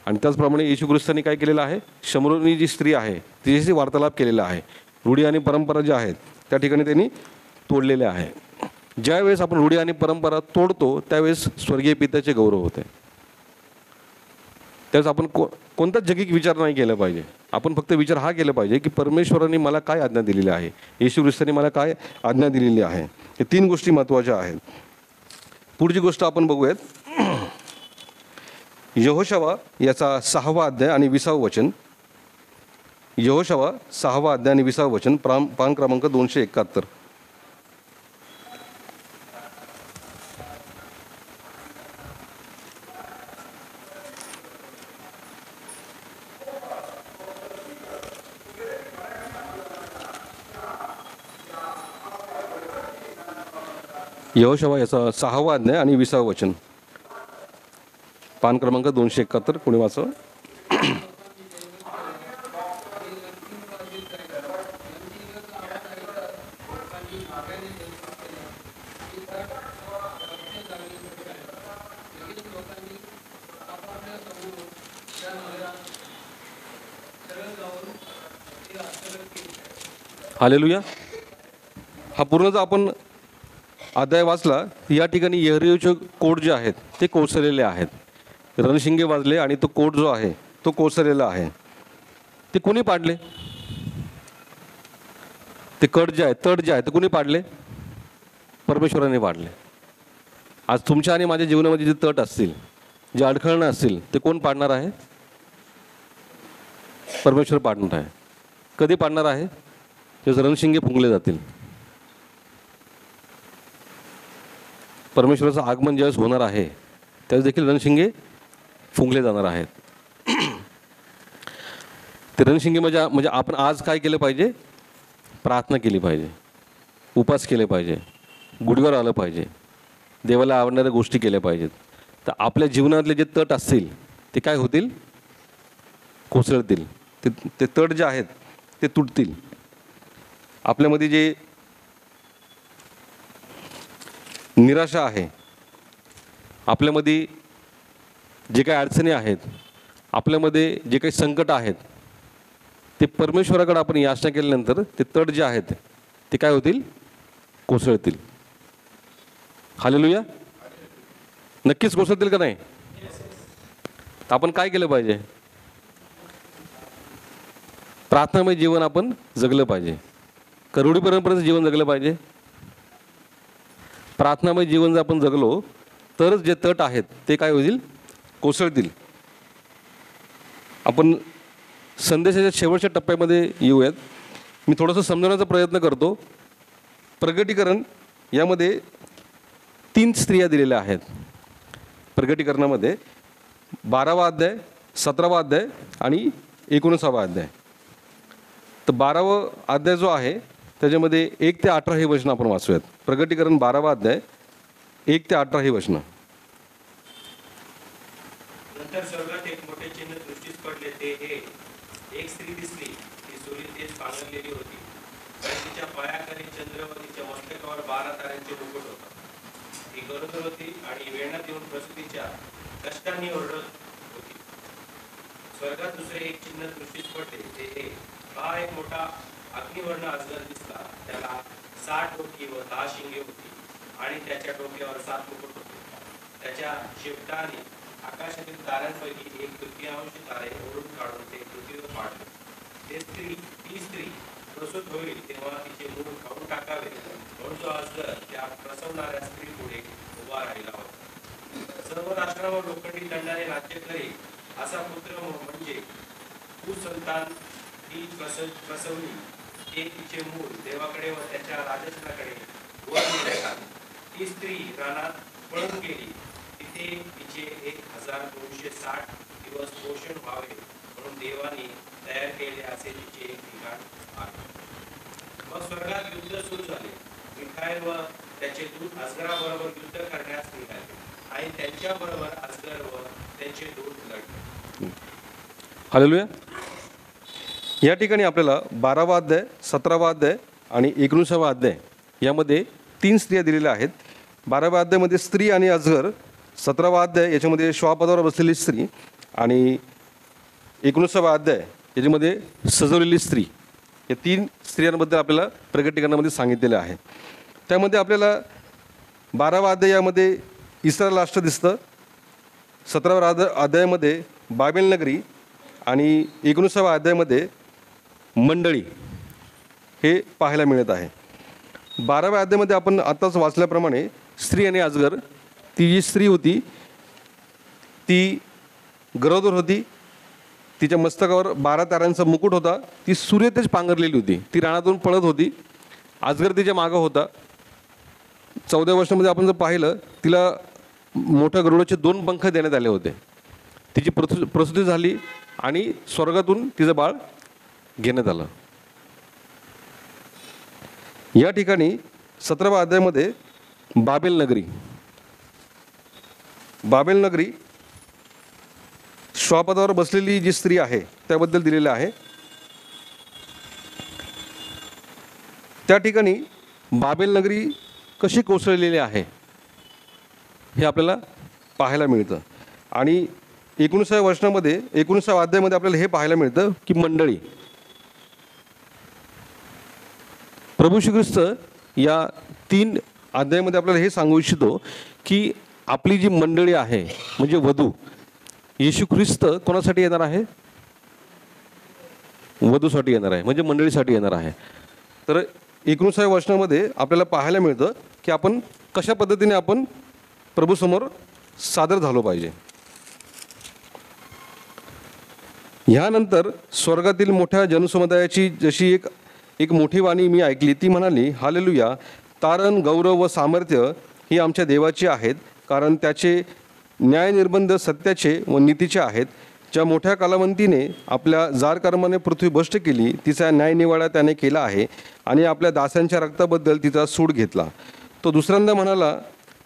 आणि त्याचप्रमाणे येशू ख्रिस्ताने काय केलेलं आहे, शमरोनी जी स्त्री आहे तिच्याशी वार्तालाप केलेला आहे. रूढी आणि परंपरा ज्या आहेत त्या ठिकाणी त्यांनी तोडलेल्या आहे. ज्यावेळेस आपण रूढी आणि परंपरा तोडतो त्यावेळेस स्वर्गीय पित्याचे गौरव होते. त्यावेळेस आपण कोणताच जगिक विचार नाही केला पाहिजे. आपण फक्त विचार हा केला पाहिजे की परमेश्वराने मला काय आज्ञा दिलेली आहे, येशू ख्रिस्ताने मला काय आज्ञा दिलेली आहे. हे 3 गोष्टी महत्त्वाच्या आहेत. पुढची गोष्ट आपण बघूयात. यहोशवा याचा 6वा अध्याय आणि 20वा वचन. यहोशवा 6वा अध्याय आणि 20वा वचन, पान क्रमांक 271. यहोशवा याचा 6वा अध्याय आणि 20वा वचन, पान क्रमांक 271. कोणी वाचव. हालेलुया. हा पूर्ण जो आपण अध्याय वाचला, या ठिकाणी यरीहोचे कोट जे आहेत ते कोसळलेले आहेत. रणशिंगे वाजले आणि तो कोट जो आहे तो कोसळलेला आहे. ते कोणी पाडले? ते कट जे आहे, तट जे आहे ते कोणी पाडले? परमेश्वराने पाडले. आज तुमच्या आणि माझ्या जीवनामध्ये जे तट असतील, जे अडखळणं असतील, ते कोण पाडणार आहे? परमेश्वर पाडणार आहे. कधी पाडणार आहे? त्याचे रणशिंगे फुंकले जातील. परमेश्वराचं आगमन ज्यावेळेस होणार आहे त्यावेळेस देखील रणशिंगे फुंकले जाणार आहेत. ते रणशिंगे म्हणजे आपण आज काय केलं पाहिजे? प्रार्थना केली पाहिजे, उपास केले पाहिजे, गुढीवर आलं पाहिजे, देवाला आवडणाऱ्या गोष्टी केल्या पाहिजेत. तर आपल्या जीवनातले जे तट असतील ते काय होतील? कोसळतील. ते तट जे आहेत ते तुटतील. आपल्यामध्ये जे निराशा आहे, आपल्यामध्ये जे काही अडचणी आहेत, आपल्यामध्ये जे काही संकट आहेत, ते परमेश्वराकडे आपण याचना केल्यानंतर ते तट जे आहेत ते काय होतील? कोसळतील. हालेलुया. नक्कीच कोसळतील का नाही? तर आपण काय केलं पाहिजे? प्रार्थनामय जीवन आपण जगलं पाहिजे. करुणी परंपरेचं जीवन जगलं पाहिजे. प्रार्थनामय जीवन जर आपण जगलो तरच जे तट आहेत ते काय होतील? कोसळतील. आपण संदेशाच्या शेवटच्या टप्प्यामध्ये येऊयात. मी थोडंसं समजवण्याचा प्रयत्न करतो. प्रगटीकरण यामध्ये 3 स्त्रिया दिलेल्या आहेत. प्रगटीकरणामध्ये 12वा अध्याय, 17वा अध्याय आणि 19वा अध्याय. तर 12वा अध्याय जो आहे त्याच्यामध्ये 1 ते 18 हे वचन आपण वाचूयात. प्रगटीकरण 12वा अध्याय 1 ते 18 हे वचन. नंतर स्वर्गात एक मोठे चिन्ह दृष्टीस पडले. ते हे, एक स्त्री दिसली, ती सूर्य तेज पांघरलेली होती, आणि तिच्या पायाखाली चंद्र व तिच्या मस्तकावर 12 ताऱ्यांचे मुकुट होता. ती गरोदर होती आणि वेळात येऊन प्रसूतीच्या कष्टांनी ओरडत होती. स्वर्गात दुसरे एक चिन्ह दृष्टीस पडले. ते हे, हा एक मोठा अग्निवर्ण अजगर दिसला. त्याला 60 डोकी व 10 शिंगे होती, आणि त्याच्या डोक्यावर 7 मुकुट होते. त्याच्या शेपटाने आकाशातील ताऱ्यांपैकी 1/3 तारे ओढून काढून ते पृथ्वीवर पाडले. ती स्त्री प्रसूत होईल तेव्हा तिचे मूल खाऊन टाकावे म्हणून तो अजगर त्या प्रसवणाऱ्या स्त्री पुढे उभा राहिला होता. सर्व राष्ट्रावर लोखंडी दंडाने राज्य करेल असा पुत्र म्हणजे कुसंतान ती प्रसवली. ते तिचे मूल देवाकडे व त्याच्या राजस्थानाकडे वर नेण्यात आले. ती स्त्री रानात पळून गेली. तिथे तिचे 1260 दिवस पोषण व्हावे म्हणून देवाने तयार केले असे तिचे एक ठिकाण आहे. मग स्वर्गात युद्ध सुरू झाले. मिखाएल व त्याचे दूत अजगराबरोबर युद्ध करण्यास निघाले, आणि त्यांच्याबरोबर अजगर व त्यांचे दूत लढले. हालेलुया. या ठिकाणी आपल्याला 12वा अध्याय, 17वा अध्याय आणि 19वा अध्याय यामध्ये 3 स्त्रिया दिलेल्या आहेत. 12व्या अध्यायामध्ये स्त्री आणि अजगर, 17वा अध्याय याच्यामध्ये श्वापदावर बसलेली स्त्री, आणि 19वा अध्याय याच्यामध्ये सजवलेली स्त्री. या 3 स्त्रियांबद्दल आपल्याला प्रगटीकरणामध्ये सांगितलेलं आहे. त्यामध्ये आपल्याला 12वा अध्यायामध्ये इस्रायल राष्ट्र दिसतं, 17व्या अध्यायामध्ये बाबेल नगरी, आणि 19व्या अध्यायामध्ये मंडळी हे पाहायला मिळत आहे. 12व्या अध्यायामध्ये आपण आत्ताच वाचल्याप्रमाणे स्त्री आणि अजगर, ती जी स्त्री होती ती गरोदर होती. तिच्या मस्तकावर 12 ताऱ्यांचा मुकुट होता. ती सूर्यतेज पांघरलेली होती. ती रानातून पळत होती. अजगर तिच्या मागं होता. 14व्या वर्षामध्ये आपण जर पाहिलं, तिला मोठ्या गरुडाचे 2 पंख देण्यात आले होते. तिची प्रसूती झाली आणि स्वर्गातून तिचं बाळ घेण्यात आलं. या ठिकाणी 17व्या अध्यायामध्ये बाबेल नगरी श्वापदावर बसलेली जी स्त्री आहे त्याबद्दल दिलेलं आहे. त्या ठिकाणी बाबेल नगरी कशी कोसळलेली आहे हे आपल्याला पाहायला मिळतं. आणि 19व्या वचनामध्ये, 19व्या अध्यायामध्ये आपल्याला हे पाहायला मिळतं की मंडळी, प्रभू श्री ख्रिस्त या 3 अध्यायामध्ये आपल्याला हे सांगू इच्छितो की आपली जी मंडळी आहे म्हणजे वधू, येशू ख्रिस्त कोणासाठी येणार आहे? वधूसाठी येणार आहे, म्हणजे मंडळीसाठी येणार आहे. तर 19व्या वचनामध्ये आपल्याला पाहायला मिळतं की आपण कशा पद्धतीने आपण प्रभूसमोर सादर झालो पाहिजे. ह्यानंतर स्वर्गातील मोठ्या जनसमुदायाची जशी एक मोठी वाणी मी ऐकली, ती म्हणाली, हालेलुया, तारण, गौरव व सामर्थ्य ही आमच्या देवाची आहेत, कारण त्याचे न्यायनिर्बंध सत्याचे व नीतीचे आहेत. ज्या मोठ्या कलावंतीने आपल्या जार कर्माने पृथ्वी भ्रष्ट केली, तिचा न्यायनिवाडा त्याने केला आहे, आणि आपल्या दासांच्या रक्ताबद्दल तिचा सूड घेतला. तो दुसऱ्यांदा म्हणाला,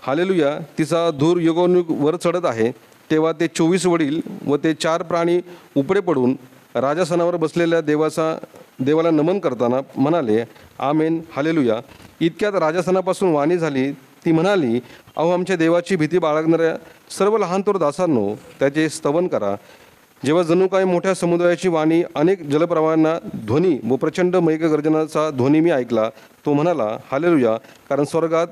हालेलुया, तिचा धूर युगोनुग वर चढत आहे. तेव्हा ते 24 वडील व ते 4 प्राणी उपडे पडून राजासनावर बसलेल्या देवाला नमन करताना म्हणाले, आमेन, हालेलुया. इतक्यात राजासनापासून वाणी झाली. ती म्हणाली, अहो आमच्या देवाची भीती बाळगणाऱ्या सर्व लहानथोर दासांनो, त्याचे स्तवन करा. जेव्हा जणू काय मोठ्या समुद्राची वाणी अनेक जलप्रवाहांना ध्वनी व प्रचंड मेघगर्जनाचा ध्वनी मी ऐकला. तो म्हणाला, हालेलुया, कारण स्वर्गात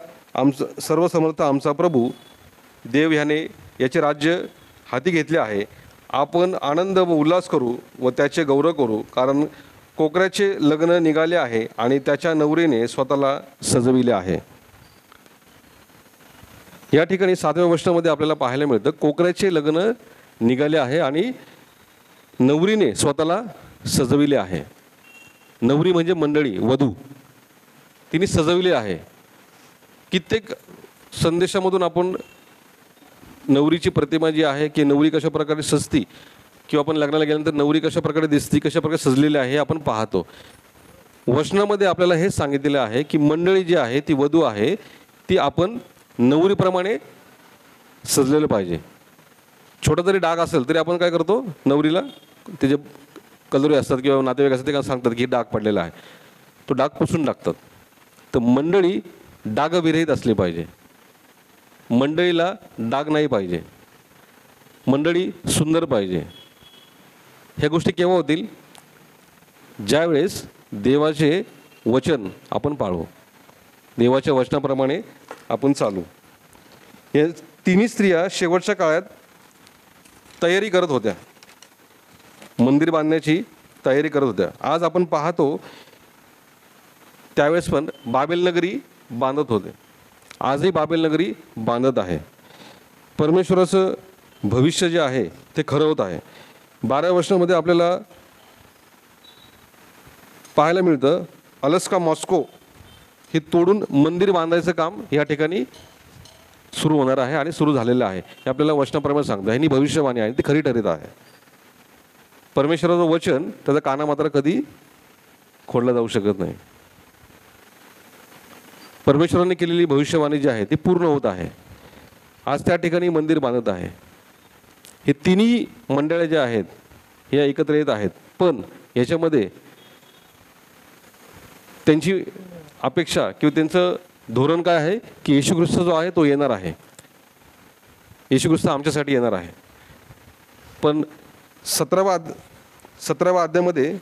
सर्वसमर्थ आमचा प्रभू देव ह्याने याचे राज्य हाती घेतले आहे. आपण आनंद व उल्हास करू व त्याचे गौरव करू, कारण कोकऱ्याचे लग्न निघाले आहे आणि त्याच्या नवरीने स्वतःला सजविले आहे. या ठिकाणी 7व्या वचनामध्ये आपल्याला पाहायला मिळतं, कोकऱ्याचे लग्न निघाले आहे आणि नवरीने स्वतःला सजविले आहे. नवरी म्हणजे मंडळी, वधू, तिने सजविले आहे. कित्येक संदेशामधून आपण नवरीची प्रतिमा जी आहे की नवरी कशा प्रकारे सजती किंवा आपण लग्नाला गेल्यानंतर नवरी कशा प्रकारे दिसती, कशा प्रकारे सजलेली आहे हे आपण पाहतो. वचनामध्ये आपल्याला हे सांगितलेलं आहे की मंडळी जी आहे ती वधू आहे, ती आपण नवरीप्रमाणे सजलेलं पाहिजे. छोटा जरी डाग असेल तरी आपण काय करतो, नवरीला ते जे कलरी असतात किंवा नातेवाईक असतात ते काय सांगतात की डाग पडलेला आहे, तो डाग पुसून टाकतात. तर मंडळी डागविरहित असली पाहिजे. मंडळीला डाग नाही पाहिजे. मंडळी सुंदर पाहिजे. ह्या गोष्टी केव्हा होतील, ज्यावेळेस देवाचे वचन आपण पाळू, देवाच्या वचनाप्रमाणे आपण चालू. या तिन्ही स्त्रिया शेवटच्या काळात तयारी करत होत्या, मंदिर बांधण्याची तयारी करत होत्या. आज आपण पाहतो त्यावेळेस पण बाबेल नगरी बांधत होते. आजही बाबेल नगरी बांधत आहे. परमेश्वराचं भविष्य जे आहे ते खरं होत आहे. 12व्या वचनामध्ये आपल्याला पाहायला मिळतं, अलास्का मॉस्को हे तोडून मंदिर बांधायचं काम या ठिकाणी सुरू होणार आहे आणि सुरू झालेलं आहे. हे आपल्याला वचनाप्रमाणे सांगतं. ह्यांनी भविष्यवाणी आहे ती खरी ठरत आहे. परमेश्वराचं वचन त्याचा काना मात्र कधी खोडला जाऊ शकत नाही. परमेश्वराने केलेली भविष्यवाणी जी आहे ती पूर्ण होत आहे. आज त्या ठिकाणी मंदिर बांधत आहे. हे तिन्ही मंडळ्या ज्या आहेत ह्या एकत्र येत आहेत, पण याच्यामध्ये त्यांची अपेक्षा किंवा त्यांचं धोरण काय आहे की येशू ख्रिस्त जो आहे तो येणार आहे. येशू ख्रिस्त आमच्यासाठी येणार आहे. पण 17व्या अध्यायामध्ये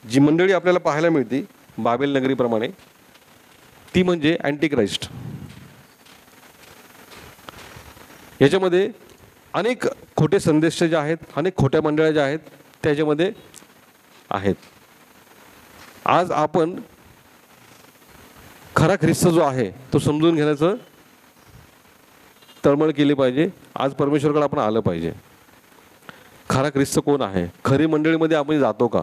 जी मंडळी आपल्याला पाहायला मिळते बाबेल नगरीप्रमाणे, ती म्हणजे अँटिक्राइस्ट. याच्यामध्ये अनेक खोटे संदेश जे आहेत, अनेक खोट्या मंडळ्या ज्या आहेत त्याच्यामध्ये आहेत. आज आपण खरा ख्रिस्त जो आहे तो समजून घेण्याचं तळमळ केली पाहिजे. आज परमेश्वराकडे आपण आलं पाहिजे. खरा ख्रिस्त कोण आहे, खरी मंडळीमध्ये आपण जातो का,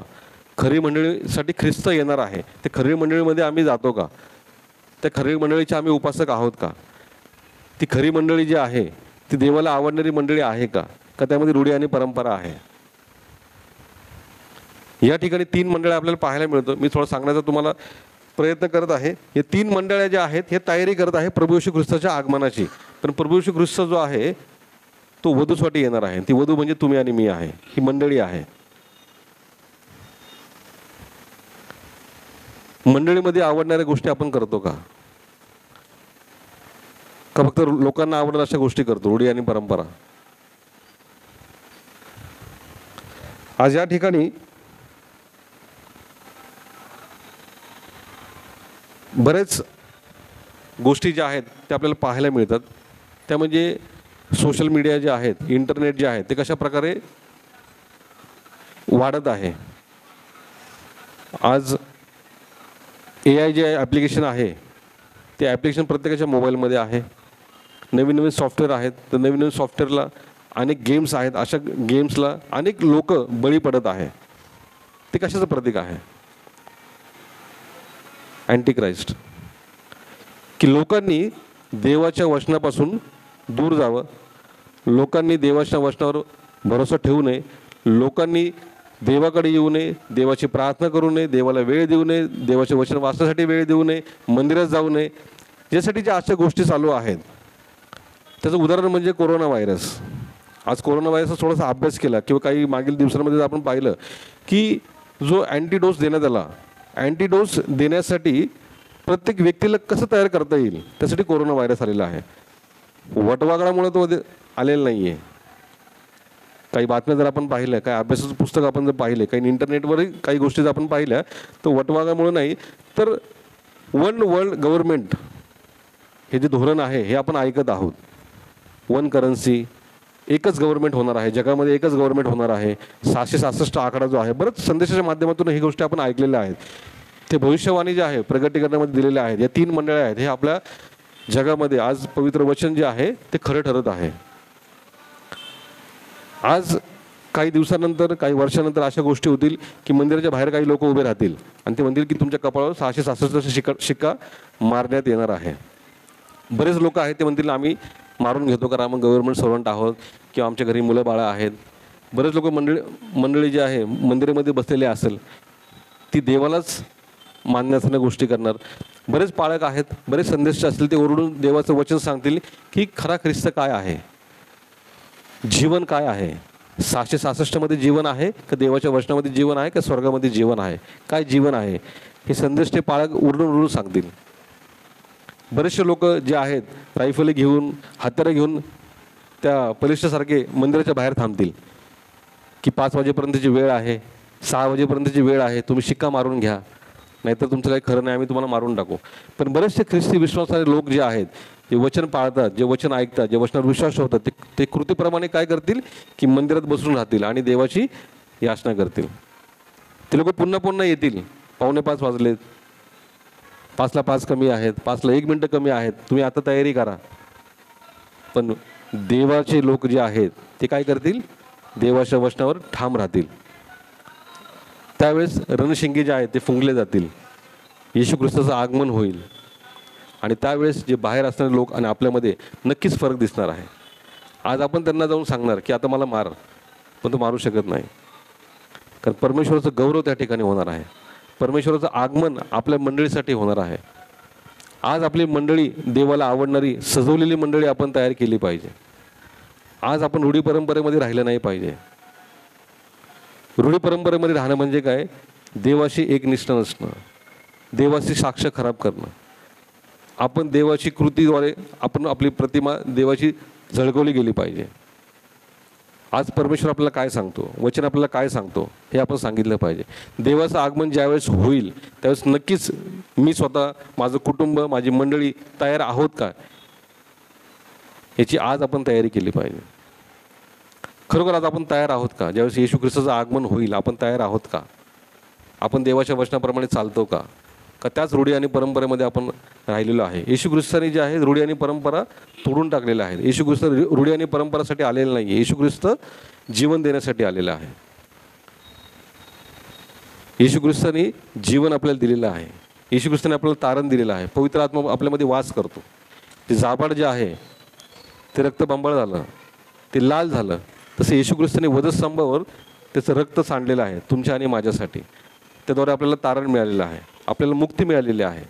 खरी मंडळीसाठी ख्रिस्त येणार आहे ते खरी मंडळीमध्ये आम्ही जातो का, त्या खरी मंडळीचे आम्ही उपासक आहोत का, ती खरी मंडळी जी आहे ती देवाला आवडणारी मंडळी आहे का, का त्यामध्ये रूढी आणि परंपरा आहे. या ठिकाणी 3 मंडळ्या आपल्याला पाहायला मिळतं. मी थोडं सांगण्याचा तुम्हाला प्रयत्न करत आहे. हे 3 मंडळ्या ज्या आहेत हे तयारी करत आहे प्रभू येशू ख्रिस्ताच्या आगमनाची. पण प्रभू येशू ख्रिस्त जो आहे तो वधूसाठी येणार आहे. ती वधू म्हणजे तुम्ही आणि मी आहे, ही मंडळी आहे. मंडळीमध्ये आवडणाऱ्या गोष्टी आपण करतो का फक्त लोकांना आवडणार अशा गोष्टी करतो, रूढी आणि परंपरा. आज या ठिकाणी बरेच गोष्टी ज्या आहेत त्या आपल्याला पाहायला मिळतात. त्या म्हणजे सोशल मीडिया जे आहेत, इंटरनेट जे आहे ते कशा प्रकारे वाढत आहे. आज AI जे ॲप्लिकेशन आहे ते ॲप्लिकेशन प्रत्येकाच्या मोबाईलमध्ये आहे. नवीन नवीन सॉफ्टवेअर आहेत, तर नवीन नवीन सॉफ्टवेअरला अनेक गेम्स आहेत. अशा गेम्सला अनेक लोक बळी पडत आहे. ते कशाचं प्रतीक आहे, अँटिक्राइस्ट. की लोकांनी देवाच्या वचनापासून दूर जावं, लोकांनी देवाच्या वचनावर भरोसा ठेवू नये, लोकांनी देवाकडे येऊ नये, देवाची प्रार्थना करू नये, देवाला वेळ देऊ नये, देवाचे वचन वाचण्यासाठी वेळ देऊ नये, मंदिरात जाऊ नये. यासाठी ज्या अशा गोष्टी चालू आहेत त्याचं उदाहरण म्हणजे कोरोना व्हायरस. आज कोरोना व्हायरसचा थोडासा अभ्यास केला किंवा काही मागील दिवसांमध्ये आपण पाहिलं की जो अँटीडोस देण्यात आला, अँटीडोस देण्यासाठी प्रत्येक व्यक्तीला कसं तयार करता येईल त्यासाठी कोरोना व्हायरस आलेला आहे. वटवागळामुळे तो आलेला नाही आहे. काही बातम्या जर आपण पाहिल्या, काही अभ्यासाचं पुस्तक आपण जर पाहिले, काही इंटरनेटवरही काही गोष्टी जर आपण पाहिल्या, तर वटवाघामुळे नाही तर वन वर्ल्ड गव्हर्नमेंट हे जे धोरण आहे हे आपण ऐकत आहोत. वन करन्सी, एकच गव्हर्नमेंट होणार आहे जगामध्ये, एकच गव्हर्नमेंट होणार आहे. 666 आकडा जो आहे, बरंच संदेशाच्या माध्यमातून ही गोष्टी आपण ऐकलेल्या आहेत. ते भविष्यवाणी जे आहे प्रगटीकरणामध्ये दिलेले आहेत. या 3 मंडळे आहेत, हे आपल्या जगामध्ये आज पवित्र वचन जे आहे ते खरं ठरत आहे. आज काही दिवसानंतर, काही वर्षानंतर अशा गोष्टी होतील की मंदिराच्या बाहेर काही लोक उभे राहतील आणि ते म्हणतील की तुमच्या कपाळावर 666 शिक्का मारण्यात येणार आहे. बरेच लोक आहेत ते म्हणतील आम्ही मारून घेतो कारण आम्ही गव्हर्नमेंट सर्वंट आहोत किंवा आमच्या घरी मुलं बाळं आहेत. बरेच लोक मंडळी जी आहे मंदिरामध्ये बसलेले असेल ती देवालाच मानण्याच्या गोष्टी करणार. बरेच पाळक आहेत, बरेच संदेश असतील, ते ओरडून देवाचं वचन सांगतील की खरा ख्रिस्त काय आहे, जीवन काय आहे, 666 मध्ये जीवन आहे का देवाच्या वचनामध्ये जीवन आहे का स्वर्गामध्ये जीवन आहे, काय जीवन आहे, हे संदेश ते पाळक ओरडून सांगतील. बरेचसे लोक जे आहेत रायफली घेऊन, हत्यारं घेऊन त्या बलिष्ठसारखे मंदिराच्या बाहेर थांबतील की 5 वाजेपर्यंतची वेळ आहे, 6 वाजेपर्यंतची वेळ आहे, तुम्ही शिक्का मारून घ्या, नाहीतर तुमचं काही खरं नाही, आम्ही तुम्हाला मारून टाकू. पण बरेचसे ख्रिस्ती विश्वासाचे लोक जे आहेत, जे वचन पाळतात, जे वचन ऐकतात, जे वचनावर विश्वास ठेवतात, ते कृतीप्रमाणे काय करतील की मंदिरात बसून राहतील आणि देवाची याचना करतील. ते लोक पुन्हा पुन्हा येतील. 4:45 वाजलेत, 5ला 5 कमी आहेत, 5ला 1 मिनटं कमी आहेत, तुम्ही आता तयारी करा. पण देवाचे लोक जे आहेत ते काय करतील, देवाच्या वचनावर ठाम राहतील. त्यावेळेस रणशिंगे जे आहेत ते फुंकले जातील, येशू ख्रिस्ताचं आगमन होईल आणि त्यावेळेस जे बाहेर असणारे लोक आणि आपल्यामध्ये नक्कीच फरक दिसणार आहे. आज आपण त्यांना जाऊन सांगणार की आता मला मार, पण तो मारू शकत नाही, कारण परमेश्वराचं गौरव त्या ठिकाणी होणार आहे. परमेश्वराचं आगमन आपल्या मंडळीसाठी होणार आहे. आज आपली मंडळी देवाला आवडणारी सजवलेली मंडळी आपण तयार केली पाहिजे. आज आपण रूढी परंपरेमध्ये राहिलं नाही पाहिजे. रूढी परंपरेमध्ये राहणं म्हणजे काय, देवाशी एकनिष्ठ नसणं, देवाची साक्ष खराब करणं. आपण देवाची कृतीद्वारे आपण आपली प्रतिमा देवाची झळकवली गेली पाहिजे. आज परमेश्वर आपल्याला काय सांगतो, वचन आपल्याला काय सांगतो हे आपण सांगितलं पाहिजे. देवाचं आगमन ज्यावेळेस होईल त्यावेळेस नक्कीच मी स्वतः, माझं कुटुंब, माझी मंडळी तयार आहोत का, याची आज आपण तयारी केली पाहिजे. खरोखर आज आपण तयार आहोत का, ज्यावेळेस येशू ख्रिस्ताचं आगमन होईल आपण तयार आहोत का, आपण देवाच्या वचनाप्रमाणे चालतो का, का त्याच रूढी आणि परंपरेमध्ये आपण राहिलेलो आहे. येशू ख्रिस्ताने जे आहे रूढी आणि परंपरा तोडून टाकलेल्या आहेत. येशू ख्रिस्त रूढी आणि परंपरासाठी आलेला नाही आहे, येशू ख्रिस्त जीवन देण्यासाठी आलेला आहे. येशू ख्रिस्ताने जीवन आपल्याला दिलेलं आहे. येशू ख्रिस्ताने आपल्याला तारण दिलेलं आहे. पवित्र आत्मा आपल्यामध्ये वास करतो. ते जाबाड जे आहे ते रक्तबंबाळ झालं, ते लाल झालं, तसं येशू ख्रिस्ताने वधस्तंभावर त्याचं रक्त सांडलेलं आहे तुमच्या आणि माझ्यासाठी. त्याद्वारे आपल्याला तारण मिळालेलं आहे, आपल्याला मुक्ती मिळालेली आहे.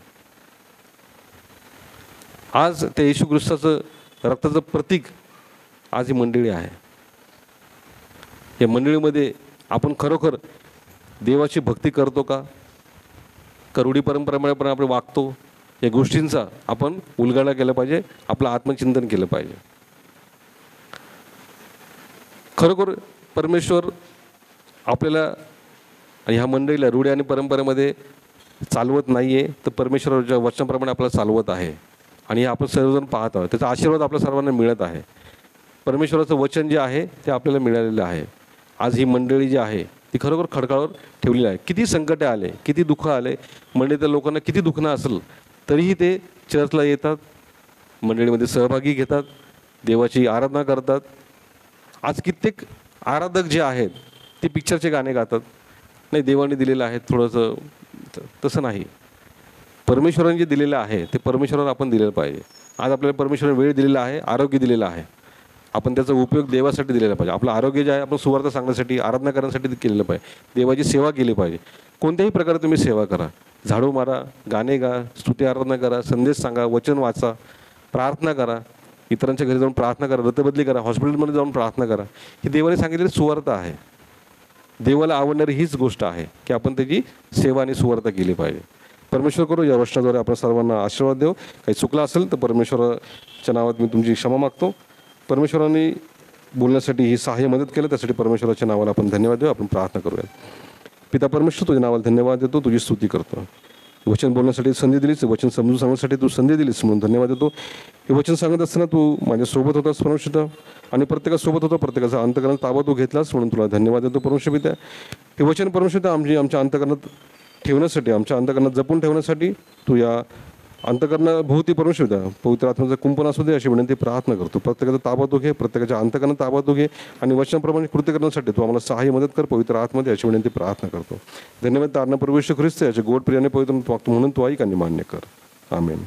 आज त्या येशू ख्रिस्ताचं रक्ताचं प्रतीक आज ही मंडळी आहे. या मंडळीमध्ये आपण खरोखर देवाची भक्ती करतो का, रूढी परंपरेमुळे पण आपण वागतो, या गोष्टींचा आपण उलगडा केला पाहिजे, आपलं आत्मचिंतन केलं पाहिजे. खरोखर परमेश्वर आपल्याला ह्या मंडळीला रूढी आणि परंपरेमध्ये चालवत नाही आहे, तर परमेश्वराच्या वचनाप्रमाणे आपल्याला चालवत आहे आणि आपण सर्वजण पाहत आहोत. त्याचा आशीर्वाद आपल्या सर्वांना मिळत आहे. परमेश्वराचं वचन जे आहे ते आपल्याला मिळालेलं आहे. आज ही मंडळी जी आहे ती खरोखर खडकाळावर ठेवलेली आहे. किती संकटे आले, किती दुःख आले, मंडळीतल्या लोकांना किती दुखणं असेल तरीही ते चर्चला येतात, मंडळीमध्ये सहभागी घेतात, देवाची आराधना करतात. आज कित्येक आराधक जे आहेत ते पिक्चरचे गाणे गातात. नाही, देवाने दिलेलं आहे थोडंसं, तसं नाही. परमेश्वराने जे दिलेलं आहे ते परमेश्वराला आपण दिलेलं पाहिजे. आज आपल्याला परमेश्वराने वेळ दिलेला आहे, आरोग्य दिलेलं आहे, आपण त्याचा उपयोग देवासाठी दिलेला पाहिजे. आपलं आरोग्य जे आहे आपण सुवार्थ सांगण्यासाठी, आराधना करण्यासाठी केलेलं पाहिजे. देवाची सेवा केली पाहिजे. कोणत्याही प्रकारे तुम्ही सेवा करा, झाडू मारा, गाणे गा, स्तुती आराधना करा, संदेश सांगा, वचन वाचा, प्रार्थना करा, इतरांच्या घरी जाऊन प्रार्थना करा, रथबदली करा, हॉस्पिटलमध्ये जाऊन प्रार्थना करा. ही देवाने सांगितलेली सुवार्थ आहे. देवाला आवडणारी हीच गोष्ट आहे की आपण त्याची सेवा आणि सुवार्थ केली पाहिजे. परमेश्वर करू या वचनाद्वारे आपण सर्वांना आशीर्वाद देऊ. काही चुकलं असेल तर परमेश्वराच्या नावात मी तुमची क्षमा मागतो. परमेश्वराने बोलण्यासाठी ही सहाय्य मदत केलं, त्यासाठी परमेश्वराच्या नावाला आपण धन्यवाद देऊ. आपण प्रार्थना करूया. पिता परमेश्वर, तुझ्या नावाला धन्यवाद देतो, तुझी स्तुती करतो. वचन बोलण्यासाठी संधी दिलीस, वचन समजून सांगण्यासाठी तू संधी दिलीस म्हणून धन्यवाद देतो. हे वचन सांगत असताना तू माझ्यासोबत होतास परमेश्वर, आणि प्रत्येकासोबत होता, प्रत्येकाचा अंतकरणात ताबा तू घेतलास म्हणून तुला धन्यवाद देतो परमेश्वर पिता. हे वचन परमेश्वर आमच्या अंतकरणात ठेवण्यासाठी, आमच्या अंतकरणात जपून ठेवण्यासाठी तू या अंतकरणाभोवती परमेश्वर द्या पवित्र आत्म्याचं कुंपण असू दे अशी विनंती प्रार्थना करतो. प्रत्येकाचा ताबा तू घे, प्रत्येकाच्या अंतकरणात ताबा तू घे, आणि वचनाप्रमाणे कृती करण्यासाठी तू आम्हाला सहाय्य मदत कर पवित्र आत्म्यामध्ये अशी विनंती प्रार्थना करतो. धन्यवाद. तारणा प्रभू येशू ख्रिस्त याचे गोड प्रियाने पवित्र म्हणून तू ऐक आणि मान्य कर. आमेन.